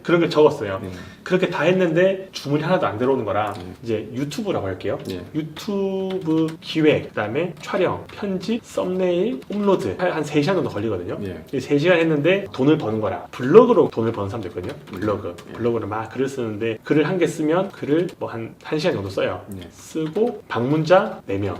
그런 걸 적었어요. 그렇게 다 했는데 주문이 하나도 안 들어오는 거라 이제 유튜브라고 할게요. 유튜브 기획, 그 다음에 촬영, 편집, 썸네일, 업로드 한 3시간 정도 걸리거든요. 3시간 했는데 돈을 버는 거라. 블로그로 돈을 버는 사람도 있거든요. 블로그로 막 글을 쓰는데 글을 한 개 쓰면 글을 뭐 한 1시간 정도 써요. 쓰고 방문자 4명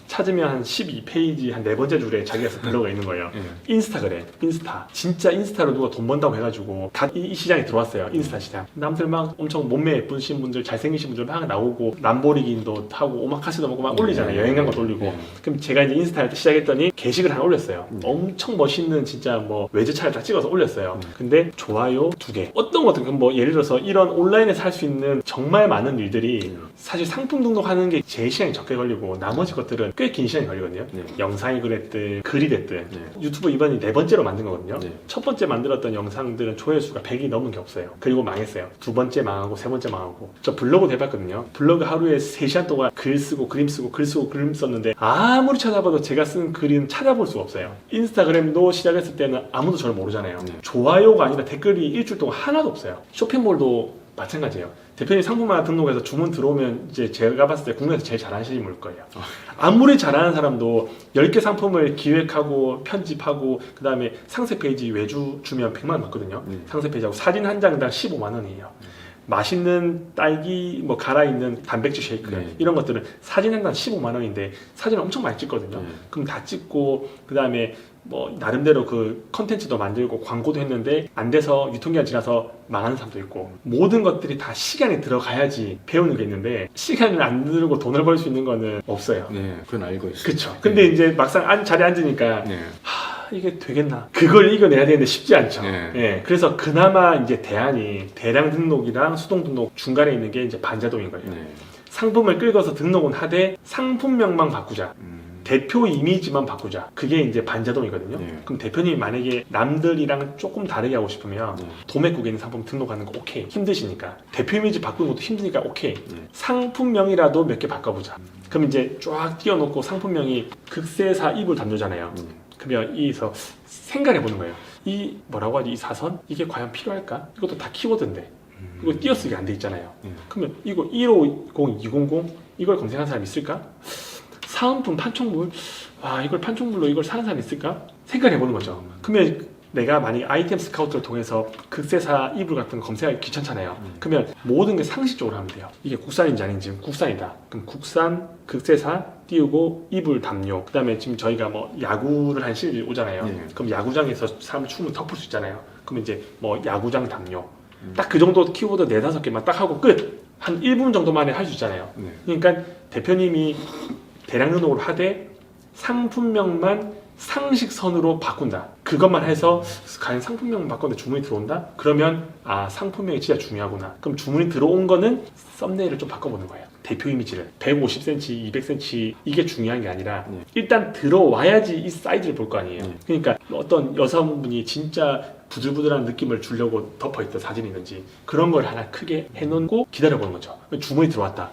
찾으면 한 12페이지 한 4번째 줄에 자기가 쓴 블로그가 있는 거예요. 인스타그램, 인스타 진짜 인스타로 누가 돈 번다고 해가지고 다 이 시장에 들어왔어요. 인스타 시장. 남들 막 엄청 몸매 예쁘신 분들, 잘생기신 분들 막 나오고 람보르기니도 타고 오마카세도 먹고 막 올리잖아요. 여행 간 것도 올리고. 그럼 제가 이제 인스타 시작했더니 게시글 하나 올렸어요. 엄청 멋있는 진짜 뭐 외제차를 다 찍어서 올렸어요. 근데 좋아요 2개. 어떤 것들 뭐 예를 들어서 이런 온라인에서 할 수 있는 정말 많은 일들이 사실 상품 등록하는 게 제일 시간이 적게 걸리고 나머지 것들은 꽤 긴 시간이 걸리거든요. 영상이 그랬든 글이 됐든 유튜브 이번이 4번째로 만든 거거든요. 첫 번째 만들었던 영상들은 조회수가 100이 넘은 게 없어요. 그리고 망했어요. 2번째 망하고 3번째 망하고. 저 블로그도 해봤거든요. 블로그 하루에 3시간 동안 글 쓰고 그림 쓰고 글 쓰고 그림 썼는데 아무리 찾아봐도 제가 쓴 글은 찾아볼 수가 없어요. 인스타그램도 시작했을 때는 아무도 저를 모르잖아요. 좋아요가 아니라 댓글이 일주일 동안 하나도 없어요. 쇼핑몰도 마찬가지예요. 대표님 상품 하나 등록해서 주문 들어오면 이제 제가 봤을 때 국내에서 제일 잘하시는 분일 거예요. 아무리 잘하는 사람도 10개 상품을 기획하고 편집하고 그 다음에 상세 페이지 외주 주면 100만 원 받거든요. 상세 페이지하고 사진 한 장당 15만 원이에요. 맛있는 딸기 뭐 갈아있는 단백질 쉐이크 이런 것들은 사진 한 장 15만 원인데 사진을 엄청 많이 찍거든요. 그럼 다 찍고 그 다음에 뭐 나름대로 그 컨텐츠도 만들고 광고도 했는데 안 돼서 유통기한 지나서 망하는 사람도 있고 모든 것들이 다 시간이 들어가야지 배우는 게 있는데 시간을 안 들고 돈을 벌 수 있는 거는 없어요. 그건 알고 있어요. 그렇죠. 근데 이제 막상 자리에 앉으니까 이게 되겠나? 그걸 이겨내야 되는데 쉽지 않죠. 그래서 그나마 이제 대안이 대량 등록이랑 수동 등록 중간에 있는 게 이제 반자동인 거예요. 상품을 끌어서 등록은 하되 상품명만 바꾸자. 대표 이미지만 바꾸자. 그게 이제 반자동이거든요. 그럼 대표님이 만약에 남들이랑 조금 다르게 하고 싶으면 도매국에 있는 상품 등록하는 거 오케이. 힘드시니까. 대표 이미지 바꾸는 것도 힘드니까 오케이. 상품명이라도 몇 개 바꿔보자. 그럼 이제 쫙 띄워놓고 상품명이 극세사 이불 담요잖아요. 그러면 이서 생각해보는 거예요. 이 뭐라고 하지? 이 사선? 이게 과연 필요할까? 이것도 다 키워드인데 이거 띄어쓰기 안 돼 있잖아요. 그러면 이거 150, 200 이걸 검색한 사람 있을까? 사은품 판촉물? 와, 이걸 판촉물로 이걸 사는 사람 있을까? 생각해보는 거죠. 그러면 내가 만약에 아이템 스카우트를 통해서 극세사 이불 같은 거 검색하기 귀찮잖아요. 그러면 모든 게 상식적으로 하면 돼요. 이게 국산인지 아닌지. 국산이다. 그럼 국산, 극세사, 띄우고 이불 담요. 그 다음에 지금 저희가 뭐 야구를 한 시즌 오잖아요. 그럼 야구장에서 사람 춤을 덮을 수 있잖아요. 그럼 이제 뭐 야구장 담요. 딱 그 정도 키워드 4-5개만 딱 하고 끝! 한 1분 정도 만에 할 수 있잖아요. 그러니까 대표님이 대량 등록을 하되 상품명만 상식선으로 바꾼다. 그것만 해서 과연 상품명만 바꿨는데 주문이 들어온다? 그러면 상품명이 진짜 중요하구나. 그럼 주문이 들어온 거는 썸네일을 좀 바꿔보는 거예요. 대표 이미지를 150cm, 200cm 이게 중요한 게 아니라 일단 들어와야지 이 사이즈를 볼 거 아니에요. 그러니까 어떤 여성분이 진짜 부들부들한 느낌을 주려고 덮어있던 사진이 있는지 그런 걸 하나 크게 해놓고 기다려보는 거죠. 주문이 들어왔다.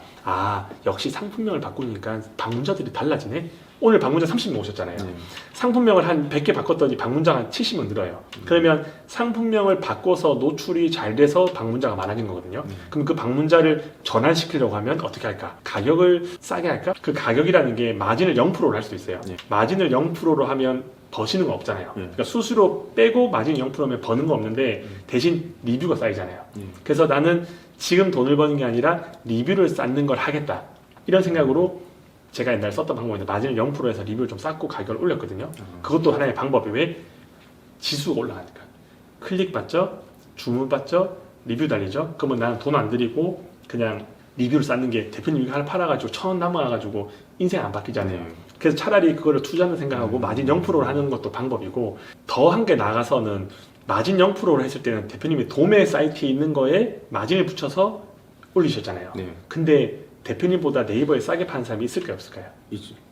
역시 상품명을 바꾸니까 방문자들이 달라지네. 오늘 방문자 30명 오셨잖아요. 네. 상품명을 한 100개 바꿨더니 방문자가 한 70명 늘어요. 그러면 상품명을 바꿔서 노출이 잘 돼서 방문자가 많아진 거거든요. 그럼 그 방문자를 전환시키려고 하면 어떻게 할까? 가격을 싸게 할까? 그 가격이라는 게 마진을 0%로 할 수도 있어요. 네. 마진을 0%로 하면 버시는 거 없잖아요. 네. 그러니까 수수료 빼고 마진 0%면 버는 거 없는데 대신 리뷰가 쌓이잖아요. 그래서 나는 지금 돈을 버는 게 아니라 리뷰를 쌓는 걸 하겠다. 이런 생각으로 제가 옛날에 썼던 방법인데 마진을 0%에서 리뷰를 좀 쌓고 가격을 올렸거든요. 그것도 하나의 방법이 왜? 지수가 올라가니까. 클릭 받죠? 주문 받죠? 리뷰 달리죠? 그러면 나는 돈 안 들이고 그냥 리뷰를 쌓는 게 대표님 이거 하나 팔아가지고 1,000원 남아가지고 인생 안 바뀌잖아요. 그래서 차라리 그거를 투자는 생각하고 마진 0%를 하는 것도 방법이고 더 한 게 나가서는 마진 0%를 했을 때는 대표님이 도매 사이트에 있는 거에 마진을 붙여서 올리셨잖아요. 네. 근데 대표님보다 네이버에 싸게 파는 사람이 있을까요, 없을까요?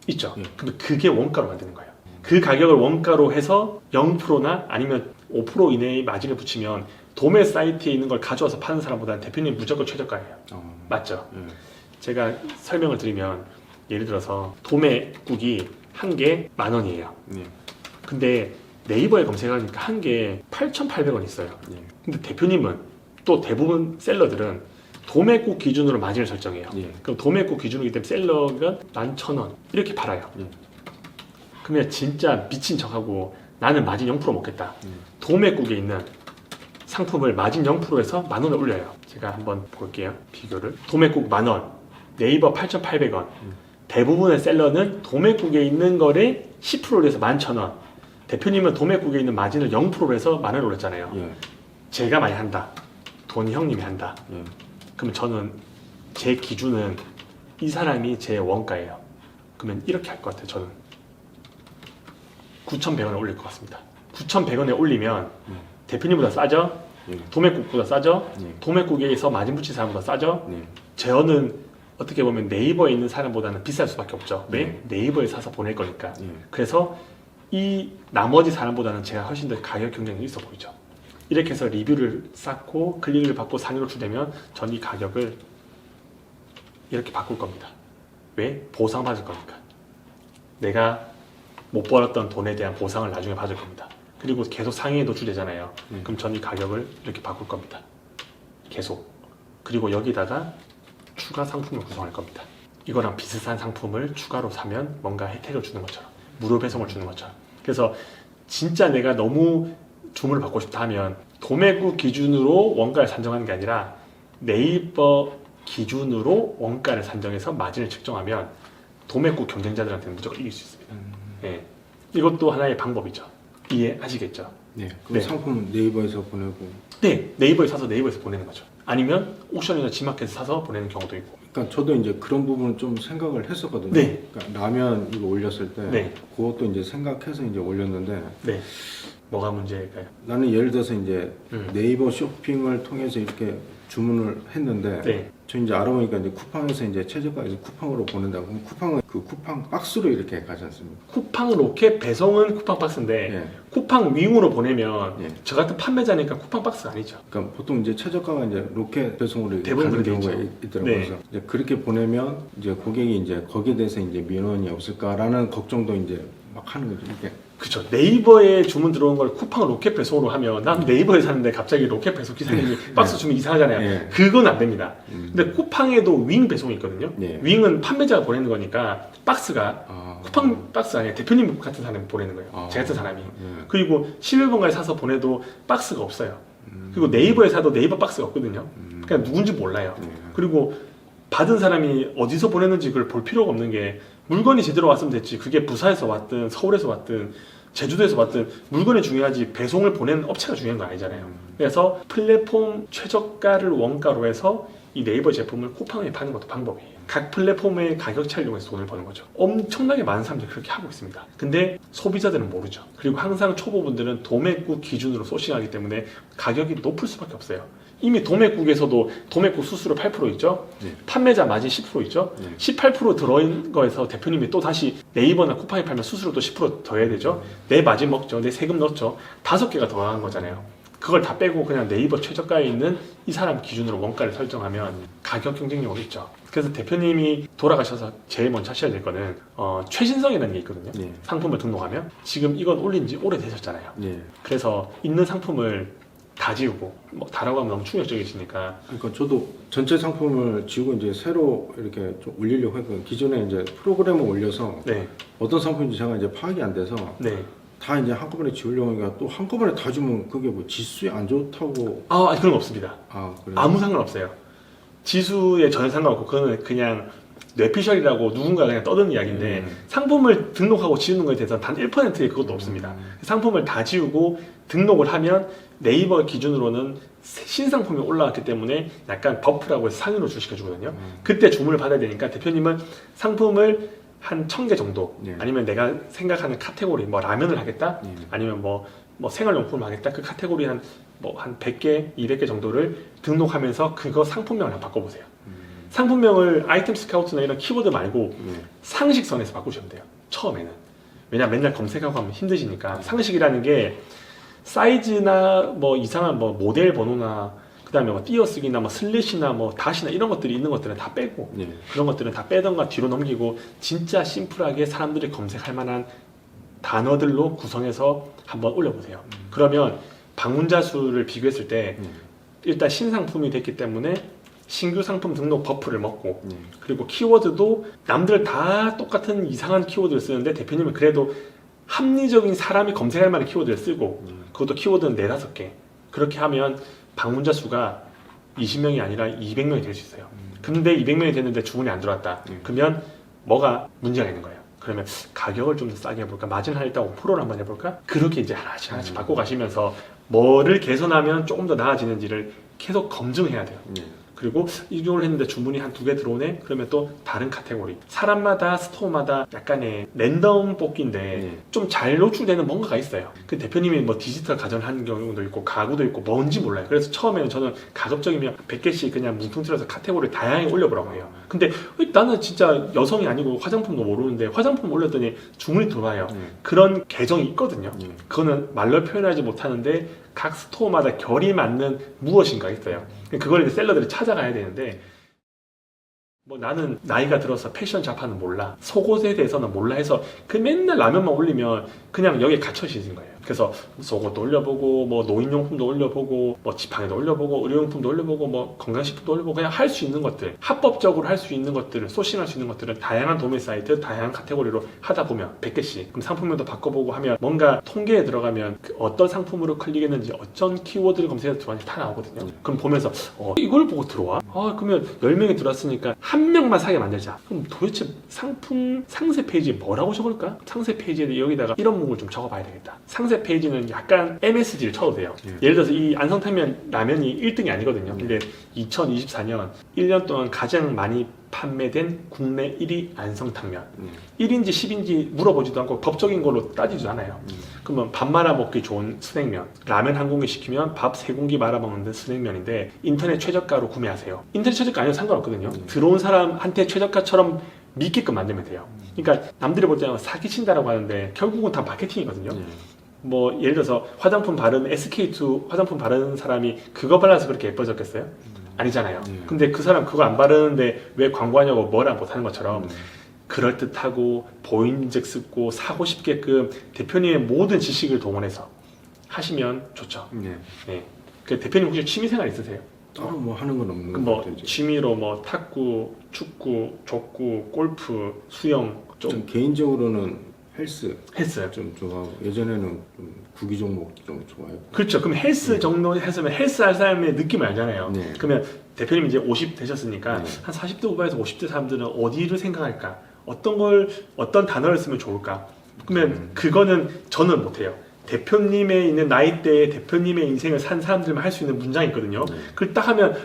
있죠. 네. 근데 그게 원가로 만드는 거예요. 그 가격을 원가로 해서 0%나 아니면 5% 이내의 마진을 붙이면 도매 사이트에 있는 걸 가져와서 파는 사람보다는 대표님 무조건 최저가예요. 맞죠? 제가 설명을 드리면 예를 들어서 도매국이 한 개 10,000원이에요. 근데 네이버에 검색하니까 한 개 8,800원 있어요. 근데 대표님은 또 대부분 셀러들은 도매국 기준으로 마진을 설정해요. 그럼 도매국 기준이기 때문에 셀러가 11,000원 이렇게 팔아요. 그러면 진짜 미친 척하고 나는 마진 0% 먹겠다. 도매국에 있는 상품을 마진 0%에서 10,000원을 올려요. 제가 한번 볼게요. 비교를. 도매국 10,000원, 네이버 8,800원. 대부분의 셀러는 도매국에 있는 거를 10%로 해서 11,000원. 대표님은 도매국에 있는 마진을 0%로 해서 10,000원 올렸잖아요. 제가 많이 한다. 돈 형님이 한다. 그러면 저는 제 기준은 이 사람이 제 원가예요. 그러면 이렇게 할 것 같아요. 저는 9,100원에 올릴 것 같습니다. 9,100원에 올리면 대표님보다 싸죠? 도매국보다 싸죠? 도매국에서 마진 붙인 사람보다 싸죠? 저는 어떻게 보면 네이버에 있는 사람보다는 비쌀 수밖에 없죠. 왜? 네이버에 사서 보낼 거니까. 그래서 이 나머지 사람보다는 제가 훨씬 더 가격 경쟁력이 있어 보이죠. 이렇게 해서 리뷰를 쌓고 클릭을 받고 상위로 추되면 전 이 가격을 이렇게 바꿀 겁니다. 왜? 보상받을 거니까. 내가 못 벌었던 돈에 대한 보상을 나중에 받을 겁니다. 그리고 계속 상위에 노출되잖아요. 그럼 전 이 가격을 이렇게 바꿀 겁니다. 계속. 그리고 여기다가 추가 상품을 구성할 겁니다. 이거랑 비슷한 상품을 추가로 사면 뭔가 혜택을 주는 것처럼, 무료 배송을 주는 것처럼. 그래서 진짜 내가 너무 주문을 받고 싶다 하면 도매국 기준으로 원가를 산정하는 게 아니라 네이버 기준으로 원가를 산정해서 마진을 측정하면 도매국 경쟁자들한테는 무조건 이길 수 있습니다. 네. 이것도 하나의 방법이죠. 이해하시겠죠? 네. 그 네. 상품 네이버에서 보내고. 네, 네이버에 사서 네이버에서 보내는 거죠. 아니면 옥션이나 지마켓에서 사서 보내는 경우도 있고. 그러니까 저도 이제 그런 부분을 좀 생각을 했었거든요. 네. 그러니까 라면 이거 올렸을 때 네. 그것도 이제 생각해서 이제 올렸는데 네. 뭐가 문제일까요? 나는 예를 들어서 이제 음. 네이버 쇼핑을 통해서 이렇게 주문을 했는데 네. 저 이제 알아보니까 이제 쿠팡에서 이제 최저가에서 쿠팡으로 보낸다고 그럼 쿠팡은 그 쿠팡 박스로 이렇게 가지 않습니까? 쿠팡 로켓 배송은 쿠팡 박스인데 예. 쿠팡 윙으로 보내면 예. 저 같은 판매자니까 쿠팡 박스가 아니죠. 그러니까 보통 이제 최저가가 이제 로켓 배송으로 이렇게 대부분 가는 그렇게 경우가 있죠. 있더라고요. 네. 그래서 이제 그렇게 보내면 이제 고객이 이제 거기에 대해서 이제 민원이 없을까라는 걱정도 이제 막 하는 거죠. 이게. 그쵸. 네이버에 주문 들어온 걸 쿠팡 로켓 배송으로 하면 난 네이버에 사는데 갑자기 로켓 배송 기사님이 박스 주면 이상하잖아요. 네. 그건 안 됩니다. 근데 쿠팡에도 윙 배송이 있거든요. 네. 윙은 판매자가 보내는 거니까 박스가 아. 쿠팡 박스 아니라 대표님 같은 사람이 보내는 거예요. 아. 제 같은 사람이. 네. 그리고 11번가에 사서 보내도 박스가 없어요. 그리고 네이버에 사도 네이버 박스가 없거든요. 그냥 누군지 몰라요. 네. 그리고 받은 사람이 어디서 보냈는지 그걸 볼 필요가 없는 게 물건이 제대로 왔으면 됐지. 그게 부산에서 왔든 서울에서 왔든 제주도에서 왔든 물건이 중요하지 배송을 보내는 업체가 중요한 건 아니잖아요. 그래서 플랫폼 최저가를 원가로 해서 이 네이버 제품을 쿠팡에 파는 것도 방법이에요. 각 플랫폼의 가격 차를 이용해서 돈을 버는 거죠. 엄청나게 많은 사람들이 그렇게 하고 있습니다. 근데 소비자들은 모르죠. 그리고 항상 초보분들은 도매국 기준으로 소싱하기 때문에 가격이 높을 수밖에 없어요. 이미 도매국에서도 도매국 수수료 8% 있죠. 네. 판매자 마진 10% 있죠. 네. 18% 들어인 거에서 대표님이 또 다시 네이버나 쿠팡에 팔면 수수료도 10% 더 해야 되죠. 내 마진 먹죠. 내 세금 넣죠. 5개가 더한 거잖아요. 그걸 다 빼고 그냥 네이버 최저가에 있는 이 사람 기준으로 원가를 설정하면 가격 경쟁력 오겠죠. 그래서 대표님이 돌아가셔서 제일 먼저 하셔야 될 거는 최신성이라는 게 있거든요. 네. 상품을 등록하면 지금 이건 올린 지 오래되셨잖아요. 네. 그래서 있는 상품을 다 지우고 뭐 다라고 하면 너무 충격적이시니까 그러니까 저도 전체 상품을 지우고 이제 새로 이렇게 좀 올리려고 했거든요. 기존에 이제 프로그램을 올려서 네, 어떤 상품인지 제가 이제 파악이 안 돼서 네. 다 이제 한꺼번에 지우려고 하니까 또 한꺼번에 다 주면 그게 뭐 지수에 안 좋다고. 그런 거 없습니다. 그래요? 아무 상관없어요. 지수에 전혀 상관없고 그거는 그냥 뇌피셜이라고 누군가 그냥 떠드는 이야기인데 상품을 등록하고 지우는 것에 대해서 단 1%의 그것도 없습니다. 상품을 다 지우고 등록을 하면 네이버 기준으로는 신상품이 올라왔기 때문에 약간 버프라고 해서 상위로 출시켜주거든요. 그때 주문을 받아야 되니까 대표님은 상품을 한 1000개 정도 네. 아니면 내가 생각하는 카테고리 뭐 라면을 하겠다 아니면 뭐 생활용품을 하겠다 그 카테고리 한 100개, 200개 정도를 등록하면서 그거 상품명을 한번 바꿔보세요. 상품명을 아이템 스카우트나 이런 키워드 말고 상식선에서 바꾸시면 돼요. 처음에는. 왜냐면 맨날 검색하고 하면 힘드시니까. 상식이라는 게 사이즈나 뭐 이상한 뭐 모델 번호나 그 다음에 뭐 띄어쓰기나 뭐 슬래시나 뭐 다시나 이런 것들이 있는 것들은 다 빼고 그런 것들은 다 빼던가 뒤로 넘기고 진짜 심플하게 사람들이 검색할 만한 단어들로 구성해서 한번 올려보세요. 그러면 방문자 수를 비교했을 때 일단 신상품이 됐기 때문에 신규 상품 등록 버프를 먹고 그리고 키워드도 남들 다 똑같은 이상한 키워드를 쓰는데 대표님은 그래도 합리적인 사람이 검색할 만한 키워드를 쓰고 그것도 키워드는 4-5개 그렇게 하면 방문자 수가 20명이 아니라 200명이 될 수 있어요. 근데 200명이 됐는데 주문이 안 들어왔다. 그러면 뭐가 문제가 있는 거예요. 그러면 가격을 좀 더 싸게 해볼까? 마진을 일단 5%를 한번 해볼까? 그렇게 이제 하나씩 바꿔가시면서 뭐를 개선하면 조금 더 나아지는지를 계속 검증해야 돼요. 그리고 이걸 했는데 주문이 한 2개 들어오네? 그러면 또 다른 카테고리. 사람마다 스토어마다 약간의 랜덤 뽑기인데 좀 잘 노출되는 뭔가가 있어요. 그 대표님이 뭐 디지털 가전을 하는 경우도 있고 가구도 있고 뭔지 몰라요. 그래서 처음에는 저는 가급적이면 100개씩 그냥 뭉뚱틀어서 카테고리 다양하게 올려보라고 해요. 근데 나는 진짜 여성이 아니고 화장품도 모르는데 화장품 올렸더니 주문이 들어와요. 그런 계정이 있거든요. 그거는 말로 표현하지 못하는데 각 스토어마다 결이 맞는 무엇인가 있어요. 그걸 이제 셀러들이 찾아가야 되는데 뭐 나는 나이가 들어서 패션 잡화는 몰라 속옷에 대해서는 몰라 해서 그 맨날 라면만 올리면 그냥 여기에 갇혀 있는 거예요. 그래서 속옷도 올려보고 뭐 노인용품도 올려보고 뭐 지팡이도 올려보고 의료용품도 올려보고 뭐 건강식품도 올려보고 그냥 할 수 있는 것들 합법적으로 할 수 있는 것들을 소싱할 수 있는 것들은 다양한 도매 사이트 다양한 카테고리로 하다 보면 100개씩 그럼 상품명도 바꿔보고 하면 뭔가 통계에 들어가면 그 어떤 상품으로 클릭했는지 어떤 키워드를 검색해서 들어왔는지 다 나오거든요. 그럼 보면서 이걸 보고 들어와? 그러면 10명이 들어왔으니까 한 명만 사게 만들자. 그럼 도대체 상품 상세 페이지에 뭐라고 적을까? 상세 페이지에 여기다가 이런 문구를 좀 적어봐야 되겠다. 상세 페이지는 약간 MSG를 쳐도 돼요. 예를 들어서 이 안성탕면 라면이 1등이 아니거든요. 근데 2024년 1년 동안 가장 많이 판매된 국내 1위 안성탕면 1인지 10인지 물어보지도 않고 법적인 걸로 따지지도 않아요. 그러면 밥 말아 먹기 좋은 스낵면 라면 한 공기 시키면 밥 3공기 말아 먹는 스낵면인데 인터넷 최저가로 구매하세요. 인터넷 최저가 아니어도 상관없거든요. 들어온 사람한테 최저가처럼 믿게끔 만들면 돼요. 그러니까 남들이 볼 때는 사기친다라고 하는데 결국은 다 마케팅이거든요. 뭐 예를 들어서 화장품 바른 SK2 화장품 바르는 사람이 그거 발라서 그렇게 예뻐졌겠어요? 아니잖아요. 근데 그 사람 그거 안 바르는데 왜 광고하냐고 뭐라 못하는 것처럼 그럴듯하고 보인즉스고 사고 싶게끔 대표님의 모든 지식을 동원해서 하시면 좋죠. 네. 그 대표님 혹시 취미생활 있으세요? 따로 뭐 하는 건 없는 것 뭐 같아요. 취미로 뭐 탁구, 축구, 족구, 골프, 수영 좀 개인적으로는 헬스 좀 좋아하고 예전에는 좀 구기 종목 좀 좋아해요. 그렇죠. 그럼 헬스 정도 했으면 헬스 할 사람의 느낌을 알잖아요. 그러면 대표님 이제 50 되셨으니까 한 40대 후반에서 50대 사람들은 어디를 생각할까? 어떤 단어를 쓰면 좋을까? 그러면 그거는 저는 못해요. 대표님의 있는 나이대에 대표님의 인생을 산 사람들만 할 수 있는 문장이 있거든요. 그걸 딱 하면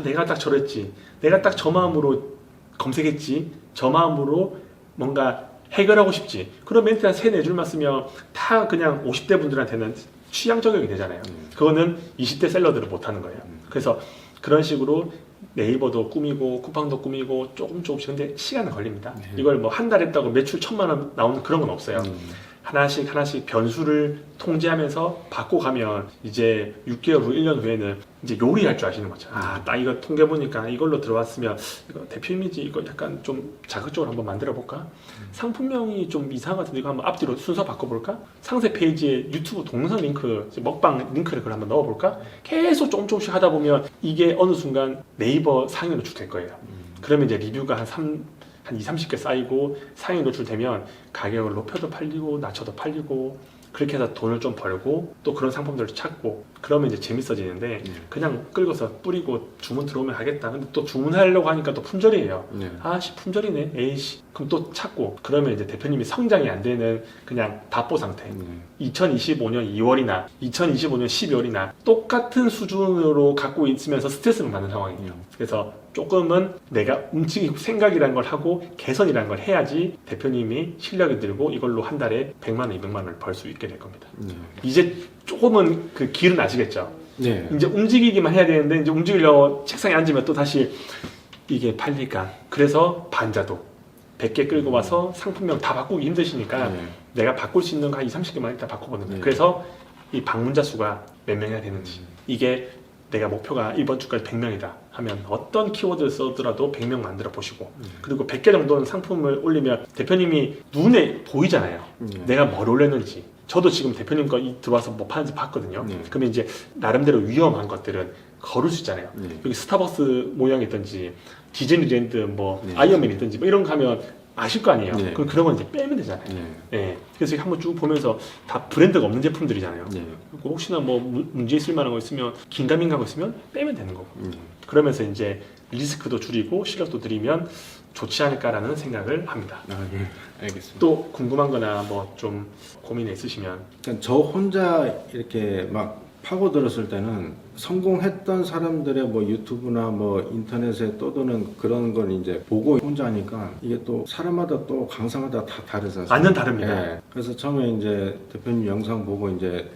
내가 딱 저랬지. 내가 딱 저 마음으로 검색했지. 저 마음으로 뭔가 해결하고 싶지. 그런 멘트 한 3-4줄만 쓰면 다 그냥 50대 분들한테는 취향 저격이 되잖아요. 그거는 20대 셀러들은 못하는 거예요. 그래서 그런 식으로 네이버도 꾸미고 쿠팡도 꾸미고 조금씩 근데 시간은 걸립니다. 이걸 뭐 한 달 했다고 매출 1000만 원 나오는 그런 건 없어요. 하나씩 하나씩 변수를 통제하면서 바꿔가면 이제 6개월 후, 1년 후에는 이제 요리할 줄 아시는 거죠. 아, 나 이거 통계 보니까 이걸로 들어왔으면 이거 대표 이미지 이거 약간 좀 자극적으로 한번 만들어 볼까? 상품명이 좀 이상한 것 같은데 이거 한번 앞뒤로 순서 바꿔볼까? 상세 페이지에 유튜브 동영상 링크, 먹방 링크를 그걸 한번 넣어볼까? 계속 조금씩 하다 보면 이게 어느 순간 네이버 상위 노출될 거예요. 그러면 이제 리뷰가 한 2, 30개 쌓이고 상위 노출되면 가격을 높여도 팔리고 낮춰도 팔리고 그렇게 해서 돈을 좀 벌고 또 그런 상품들을 찾고 그러면 이제 재밌어지는데 그냥 끌고서 뿌리고 주문 들어오면 하겠다. 근데 또 주문하려고 하니까 또 품절이에요. 아씨 품절이네. 에이씨. 그럼 또 찾고 그러면 이제 대표님이 성장이 안 되는 그냥 답보 상태. 2025년 2월이나 2025년 12월이나 똑같은 수준으로 갖고 있으면서 스트레스를 받는 상황이에요. 그래서 조금은 내가 움직이고 생각이라는 걸 하고 개선이라는 걸 해야지 대표님이 실력이 들고 이걸로 한 달에 100만 원, 200만 원을 벌 수 있게 될 겁니다. 이제 조금은 그 길은 아시겠죠? 네. 이제 움직이기만 해야 되는데 이제 움직이려고 책상에 앉으면 또 다시 이게 팔릴까? 그래서 반자도 100개 끌고 와서 상품명 다 바꾸기 힘드시니까 내가 바꿀 수 있는 거 한 2, 30개만 일단 바꿔보는 거예요. 그래서 이 방문자 수가 몇 명이나 되는지 이게 내가 목표가 이번 주까지 100명이다 하면 어떤 키워드를 써더라도 100명 만들어 보시고 그리고 100개 정도는 상품을 올리면 대표님이 눈에 보이잖아요. 내가 뭘 올렸는지. 저도 지금 대표님 거 들어와서 뭐 파는지 봤거든요. 그러면 이제 나름대로 위험한 것들은 거를 수 있잖아요. 여기 스타벅스 모양이 있든지 디즈니랜드 뭐 아이언맨이 있든지 뭐 이런 거 하면 아실 거 아니에요. 그럼 그런 건 이제 빼면 되잖아요. 그래서 한번 쭉 보면서 다 브랜드가 없는 제품들이잖아요. 그리고 혹시나 뭐 문제 있을 만한 거 있으면 긴가민가한 거 있으면 빼면 되는 거고. 그러면서 이제 리스크도 줄이고 실력도 들이면 좋지 않을까라는 생각을 합니다. 알겠습니다. 또 궁금한 거나 뭐 좀 고민이 있으시면 그러니까 저 혼자 이렇게 막 파고들었을 때는 성공했던 사람들의 뭐 유튜브나 뭐 인터넷에 떠도는 그런 걸 이제 보고 혼자 하니까 이게 또 사람마다 또 강사마다 다 다르잖아요. 완전 다릅니다. 네. 그래서 처음에 이제 대표님 영상 보고 이제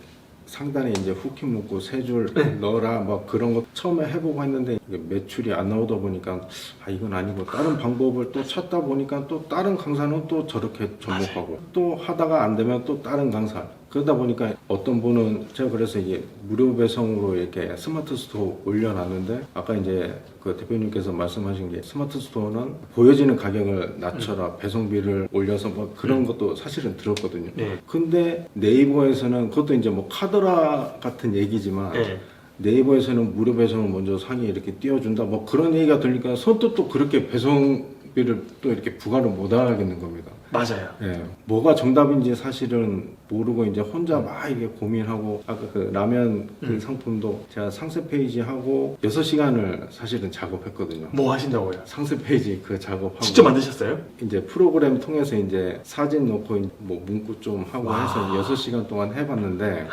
상단에 이제 후킹 묶고 세 줄 넣어라 뭐 그런 거 처음에 해보고 했는데 이게 매출이 안 나오다 보니까 아 이건 아니고 다른 방법을 또 찾다 보니까 또 다른 강사는 또 저렇게 접목하고 또 하다가 안 되면 또 다른 강사 그러다 보니까 어떤 분은 제가 그래서 이게 무료 배송으로 이렇게 스마트 스토어 올려놨는데 아까 이제 그 대표님께서 말씀하신 게 스마트 스토어는 보여지는 가격을 낮춰라 배송비를 올려서 뭐 그런 것도 사실은 들었거든요. 근데 네이버에서는 그것도 이제 뭐 카더라 같은 얘기지만 네이버에서는 무료 배송을 먼저 상위에 이렇게 띄워준다 뭐 그런 얘기가 들리니까 선뜻 또 그렇게 배송비를 또 이렇게 부과를 못 하겠는 겁니다. 맞아요. 예, 뭐가 정답인지 사실은 모르고 이제 혼자 막 이게 고민하고 아까 그 라면 그 상품도 제가 상세 페이지 하고 6시간을 사실은 작업했거든요. 뭐 하신다고요? 상세 페이지 그 작업하고 직접 만드셨어요? 이제 프로그램 통해서 이제 사진 넣고 뭐 문구 좀 하고 와. 해서 6시간 동안 해봤는데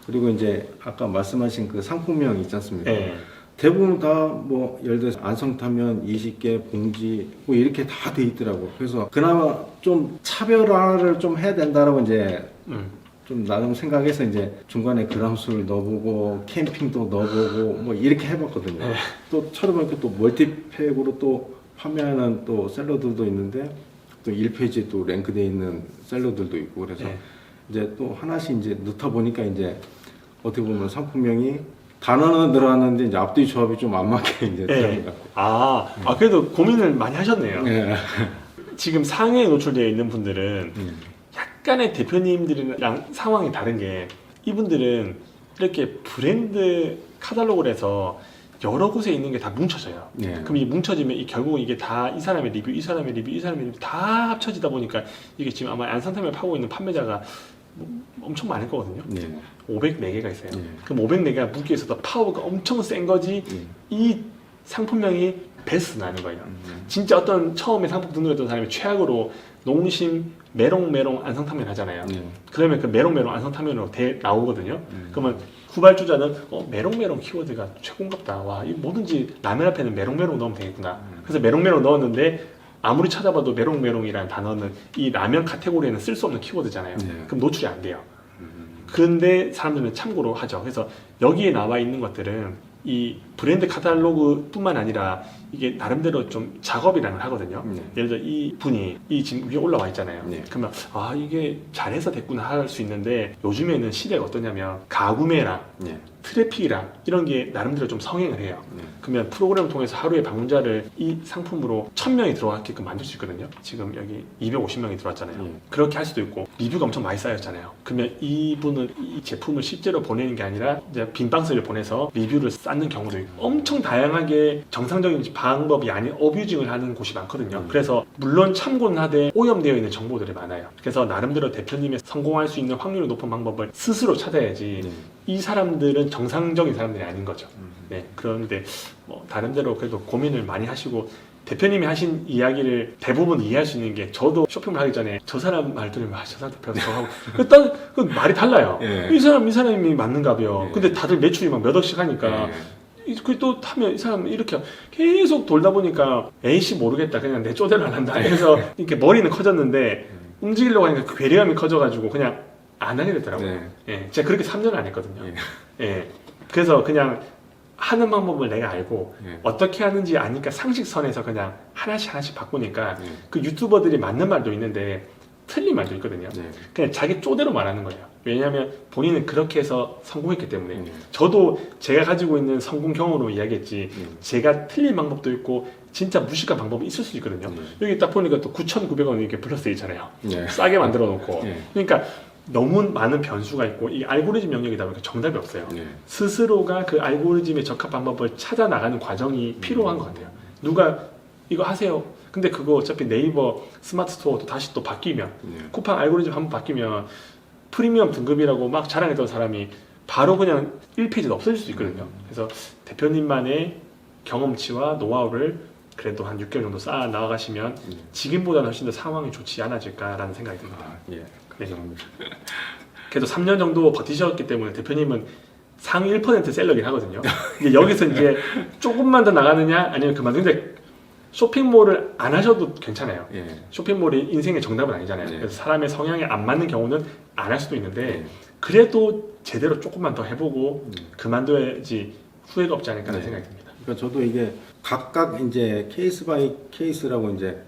그리고 이제 아까 말씀하신 그 상품명 있지 않습니까? 대부분 다 뭐 예를 들어서 안성타면 20개 봉지 뭐 이렇게 다 돼 있더라고. 그래서 그나마 좀 차별화를 좀 해야 된다라고 이제 좀 나름 생각해서 이제 중간에 그람수를 넣어보고 캠핑도 넣어보고 뭐 이렇게 해봤거든요. 또 찾아보니까 또 멀티팩으로 또 판매하는 또 샐러드도 있는데 또 1페이지에 또 랭크되어 있는 샐러드들도 있고 그래서 이제 또 하나씩 이제 넣다 보니까 이제 어떻게 보면 상품명이 단어는 들어갔는데 이제 앞뒤 조합이 좀 안 맞게 이제 들어간 것 같고. 그래도 고민을 많이 하셨네요. 네. 지금 상해에 노출되어 있는 분들은 약간의 대표님들이랑 상황이 다른 게 이분들은 이렇게 브랜드 카탈로그를 해서 여러 곳에 있는 게 다 뭉쳐져요. 그럼 이 뭉쳐지면 결국은 이게 다 이 사람의 리뷰, 이 사람의 리뷰, 이 사람의 리뷰 다 합쳐지다 보니까 이게 지금 아마 안상타면 파고 있는 판매자가 엄청 많을 거거든요. 504개가 있어요. 그럼 504개가 무게에서도 파워가 엄청 센 거지 이 상품명이 베스트 나는 거예요. 진짜 어떤 처음에 상품 등록했던 사람이 최악으로 농심 메롱메롱 안성타면 하잖아요. 그러면 그 메롱메롱 안성타면으로 나오거든요. 그러면 후발주자는 메롱메롱 키워드가 최고인갑다. 와, 이 뭐든지 라면 앞에는 메롱메롱 넣으면 되겠구나. 그래서 메롱메롱 넣었는데 아무리 찾아봐도 메롱메롱이라는 단어는 이 라면 카테고리에는 쓸 수 없는 키워드잖아요. 그럼 노출이 안 돼요. 그런데 사람들은 참고로 하죠. 그래서 여기에 나와 있는 것들은 이 브랜드 카탈로그뿐만 아니라 이게 나름대로 좀 작업이라는 걸 하거든요. 예를 들어 이 분이 이 지금 위에 올라와 있잖아요. 그러면 아 이게 잘해서 됐구나 할 수 있는데 요즘에는 시대가 어떠냐면 가구매랑 트래픽이랑 이런 게 나름대로 좀 성행을 해요. 그러면 프로그램을 통해서 하루에 방문자를 이 상품으로 1000명이 들어왔게끔 만들 수 있거든요. 지금 여기 250명이 들어왔잖아요. 그렇게 할 수도 있고 리뷰가 엄청 많이 쌓였잖아요. 그러면 이분은 이 제품을 실제로 보내는 게 아니라 이제 빈 박스를 보내서 리뷰를 쌓는 경우도 있고 엄청 다양하게 정상적인 방법이 아닌 어뷰징을 하는 곳이 많거든요. 그래서 물론 참고는 하되 오염되어 있는 정보들이 많아요. 그래서 나름대로 대표님의 성공할 수 있는 확률이 높은 방법을 스스로 찾아야지 이 사람들은 정상적인 사람들이 아닌 거죠. 네, 그런데 뭐 다른대로 그래도 고민을 많이 하시고 대표님이 하신 이야기를 대부분 이해할 수 있는 게 저도 쇼핑을 하기 전에 저 사람 말 들으면 저 사람 대표가 저 하고 일단 그 말이 달라요. 이 사람이 맞는가벼. 근데 다들 매출이 막 몇 억씩 하니까 그 또 하면 이 사람 이렇게 계속 돌다 보니까 에이씨 모르겠다 그냥 내 쪼대로 안 한다 해서 이렇게 머리는 커졌는데 움직이려고 하니까 그 괴리감이 커져가지고 그냥 안 하게 되더라고요. 예, 제가 그렇게 3년을 안 했거든요. 예, 그래서 그냥 하는 방법을 내가 알고 어떻게 하는지 아니까 상식선에서 그냥 하나씩 바꾸니까 그 유튜버들이 맞는 말도 있는데 틀린 말도 있거든요. 그냥 자기 쪼대로 말하는 거예요. 왜냐하면 본인은 그렇게 해서 성공했기 때문에 저도 제가 가지고 있는 성공 경험으로 이야기했지 제가 틀린 방법도 있고 진짜 무식한 방법이 있을 수 있거든요. 여기 딱 보니까 또 9,900원 이렇게 플러스 있잖아요. 싸게 만들어 놓고 그러니까 너무 많은 변수가 있고 이 알고리즘 영역이다 보니까 정답이 없어요. 스스로가 그 알고리즘에 적합한 방법을 찾아 나가는 과정이 필요한 것 같아요. 누가 이거 하세요. 근데 그거 어차피 네이버 스마트 스토어도 다시 또 바뀌면 쿠팡 알고리즘 한번 바뀌면 프리미엄 등급이라고 막 자랑했던 사람이 바로 그냥 1페이지도 없어질 수 있거든요. 그래서 대표님만의 경험치와 노하우를 그래도 한 6개월 정도 쌓아 나가시면 지금보다는 훨씬 더 상황이 좋지 않아질까라는 생각이 듭니다. 네. 그래도 3년 정도 버티셨기 때문에 대표님은 상위 1% 셀러긴 하거든요. 이게 여기서 이제 조금만 더 나가느냐 아니면 그만. 근데 쇼핑몰을 안 하셔도 괜찮아요. 쇼핑몰이 인생의 정답은 아니잖아요. 그래서 사람의 성향에 안 맞는 경우는 안 할 수도 있는데 그래도 제대로 조금만 더 해보고 그만둬야지 후회가 없지 않을까 하는 생각이 듭니다. 그러니까 저도 이게 각각 이제 케이스 바이 케이스라고 이제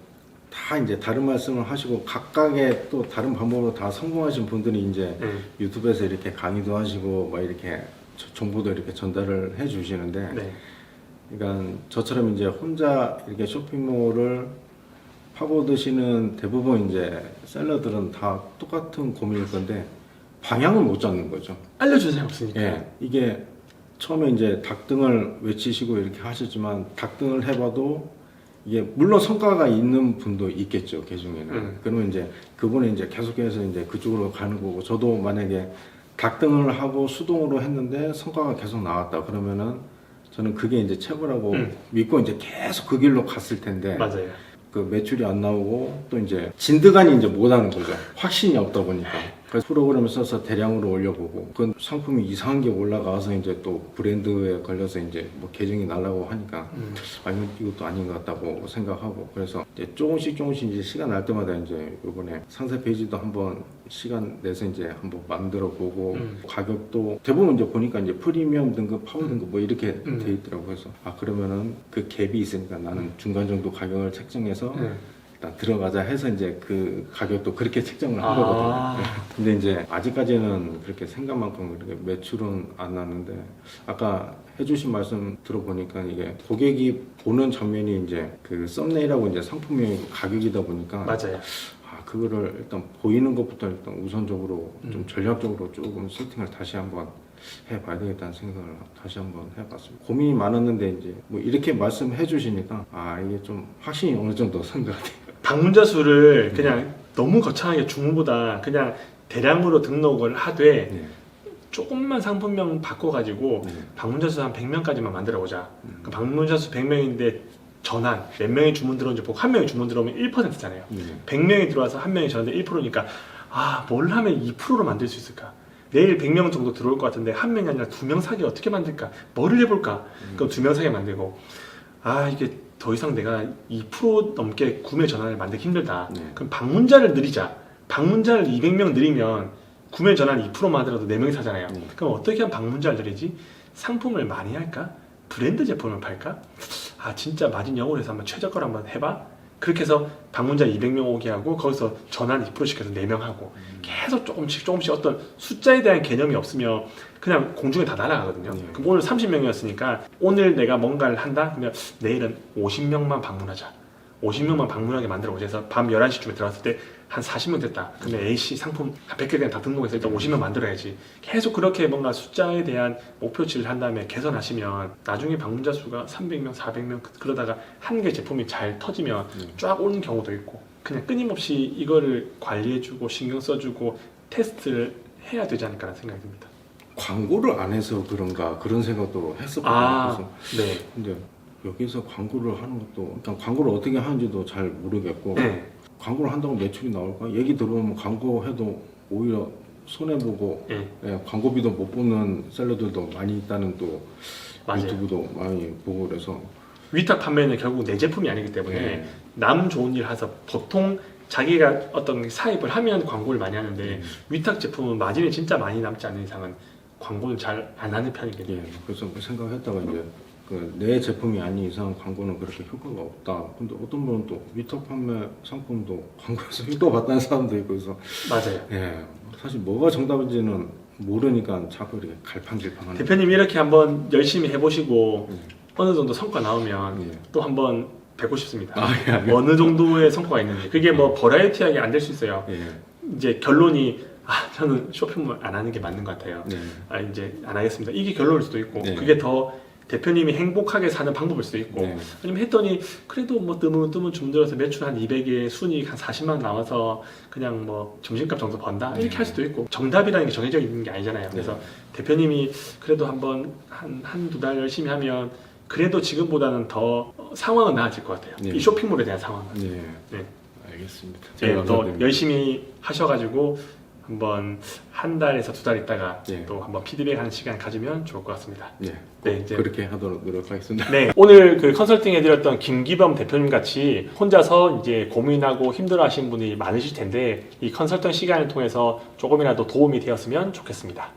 다 이제 다른 말씀을 하시고 각각의 또 다른 방법으로 다 성공하신 분들이 이제 유튜브에서 이렇게 강의도 하시고 막 이렇게 정보도 이렇게 전달을 해 주시는데 그러니까 저처럼 이제 혼자 이렇게 쇼핑몰을 파고드시는 대부분 이제 셀러들은 다 똑같은 고민일 건데 방향을 못 잡는 거죠. 알려주는 사람이 없으니까. 이게 처음에 이제 닭등을 외치시고 이렇게 하셨지만 닭등을 해봐도 이게 물론 성과가 있는 분도 있겠죠, 그 중에는. 그러면 이제 그분은 이제 계속해서 이제 그쪽으로 가는 거고, 저도 만약에 닭등을 하고 수동으로 했는데 성과가 계속 나왔다 그러면은 저는 그게 이제 최고라고 믿고 이제 계속 그 길로 갔을 텐데. 맞아요. 그 매출이 안 나오고 또 이제 진드간이 이제 못 하는 거죠. 확신이 없다 보니까. 그래서 프로그램을 써서 대량으로 올려보고 그 상품이 이상한 게 올라가서 이제 또 브랜드에 걸려서 이제 뭐 계정이 날라고 하니까 아니 이것도 아닌 것 같다고 생각하고 그래서 이제 조금씩 이제 시간 날 때마다 이제 이번에 상세 페이지도 한번 시간 내서 이제 한번 만들어 보고 가격도 대부분 이제 보니까 이제 프리미엄 등급, 파워 등급 뭐 이렇게 돼 있더라고요. 그래서 아 그러면은 그 갭이 있으니까 나는 중간 정도 가격을 책정해서 일단 들어가자 해서 이제 그 가격도 그렇게 책정을 한 거거든요. 근데 이제 아직까지는 그렇게 생각만큼 그렇게 매출은 안 나는데 아까 해주신 말씀 들어보니까 이게 고객이 보는 장면이 이제 그 썸네일하고 이제 상품의 가격이다 보니까 맞아요. 그거를 일단 보이는 것부터 일단 우선적으로 좀 전략적으로 조금 세팅을 다시 한번 해봐야 되겠다는 생각을 다시 한번 해봤습니다. 고민이 많았는데 이제 뭐 이렇게 말씀해 주시니까 이게 좀 확신이 어느 정도 선 것 같아요. 방문자 수를 그냥 너무 거창하게 주문보다 그냥 대량으로 등록을 하되 조금만 상품명 바꿔가지고 방문자 수 한 100명까지만 만들어보자. 그 방문자 수 100명인데 전환 몇 명이 주문 들어온지 보고 한 명이 주문 들어오면 1%잖아요. 100명이 들어와서 한 명이 전환돼 1%니까 뭘 하면 2%로 만들 수 있을까? 내일 100명 정도 들어올 것 같은데 한 명이 아니라 2명 사기 어떻게 만들까? 뭐를 해볼까? 그럼 2명 사게 만들고 이게 더 이상 내가 2% 넘게 구매 전환을 만들기 힘들다. 그럼 방문자를 늘리자. 방문자를 200명 늘리면 구매 전환 2%만 하더라도 4명이 사잖아요. 그럼 어떻게 하면 방문자를 늘리지? 상품을 많이 할까? 브랜드 제품을 팔까? 아 진짜 마진 영어로 해서 한번 최저가로 한번 해봐. 그렇게 해서 방문자 200명 오게 하고 거기서 전환 2% 시켜서 4명 하고 계속 조금씩 어떤 숫자에 대한 개념이 없으면 그냥 공중에 다 날아가거든요. 그럼 오늘 30명이었으니까 오늘 내가 뭔가를 한다? 그러면 내일은 50명만 방문하자. 50명만 방문하게 만들어보자 해서 밤 11시쯤에 들어갔을 때 한 40명 됐다. 근데 A씨 상품 한 100개 그냥 다 등록해서 일단 50명 만들어야지. 계속 그렇게 뭔가 숫자에 대한 목표치를 한 다음에 개선하시면 나중에 방문자 수가 300명, 400명 그러다가 한 개 제품이 잘 터지면 쫙 오는 경우도 있고 그냥 끊임없이 이거를 관리해주고 신경 써주고 테스트를 해야 되지 않을까라는 생각이 듭니다. 광고를 안 해서 그런가 그런 생각도 했었거든요. 아, 그래서 네. 근데 여기서 광고를 하는 것도 일단 광고를 어떻게 하는지도 잘 모르겠고 네. 광고를 한다고 매출이 나올까? 얘기 들어보면 광고해도 오히려 손해보고 네. 예, 광고비도 못 보는 셀러들도 많이 있다는 또 맞아요. 유튜브도 많이 보고 그래서 위탁 판매는 결국 내 제품이 아니기 때문에 예. 남 좋은 일 해서 보통 자기가 어떤 사입을 하면 광고를 많이 하는데 위탁 제품은 마진이 진짜 많이 남지 않는 이상은 광고를 잘 안 하는 편이거든요. 예, 그래서 그 생각했다가 이제 내 제품이 아닌 이상 광고는 그렇게 효과가 없다. 근데 어떤 분은 또 위탁 판매 상품도 광고에서 효과 받다는 사람도 있고 그래서 맞아요. 예, 사실 뭐가 정답인지는 모르니까 자꾸 이렇게 갈팡질팡하는. 대표님 이렇게 한번 열심히 해보시고 어느 정도 성과 나오면 예. 또 한번 뵙고 싶습니다. 아, 예. 어느 정도의 성과가 있는지 그게 뭐 버라이어티하게 안 될 수 있어요. 예, 이제 결론이 저는 쇼핑몰 안 하는 게 맞는 것 같아요. 네. 이제 안 하겠습니다. 이게 결론일 수도 있고 네. 그게 더 대표님이 행복하게 사는 방법일 수도 있고 네. 아니면 했더니 그래도 뭐 뜨문 줌들어서 매출 한 200에 순이익 한 40만 원 나와서 그냥 뭐 점심값 정도 번다 이렇게 할 수도 있고 정답이라는 게 정해져 있는 게 아니잖아요. 그래서 대표님이 그래도 한번 한두 달 열심히 하면 그래도 지금보다는 더 상황은 나아질 것 같아요. 네. 이 쇼핑몰에 대한 상황은. 네. 네. 알겠습니다. 네, 또 감사드립니다. 열심히 하셔가지고 한번 한 달에서 두 달 있다가 네. 또 한번 피드백하는 시간 가지면 좋을 것 같습니다. 네, 네, 이제 그렇게 하도록 노력하겠습니다. 네, 오늘 그 컨설팅 해드렸던 김기범 대표님 같이 혼자서 이제 고민하고 힘들어하시는 분이 많으실 텐데 이 컨설팅 시간을 통해서 조금이라도 도움이 되었으면 좋겠습니다.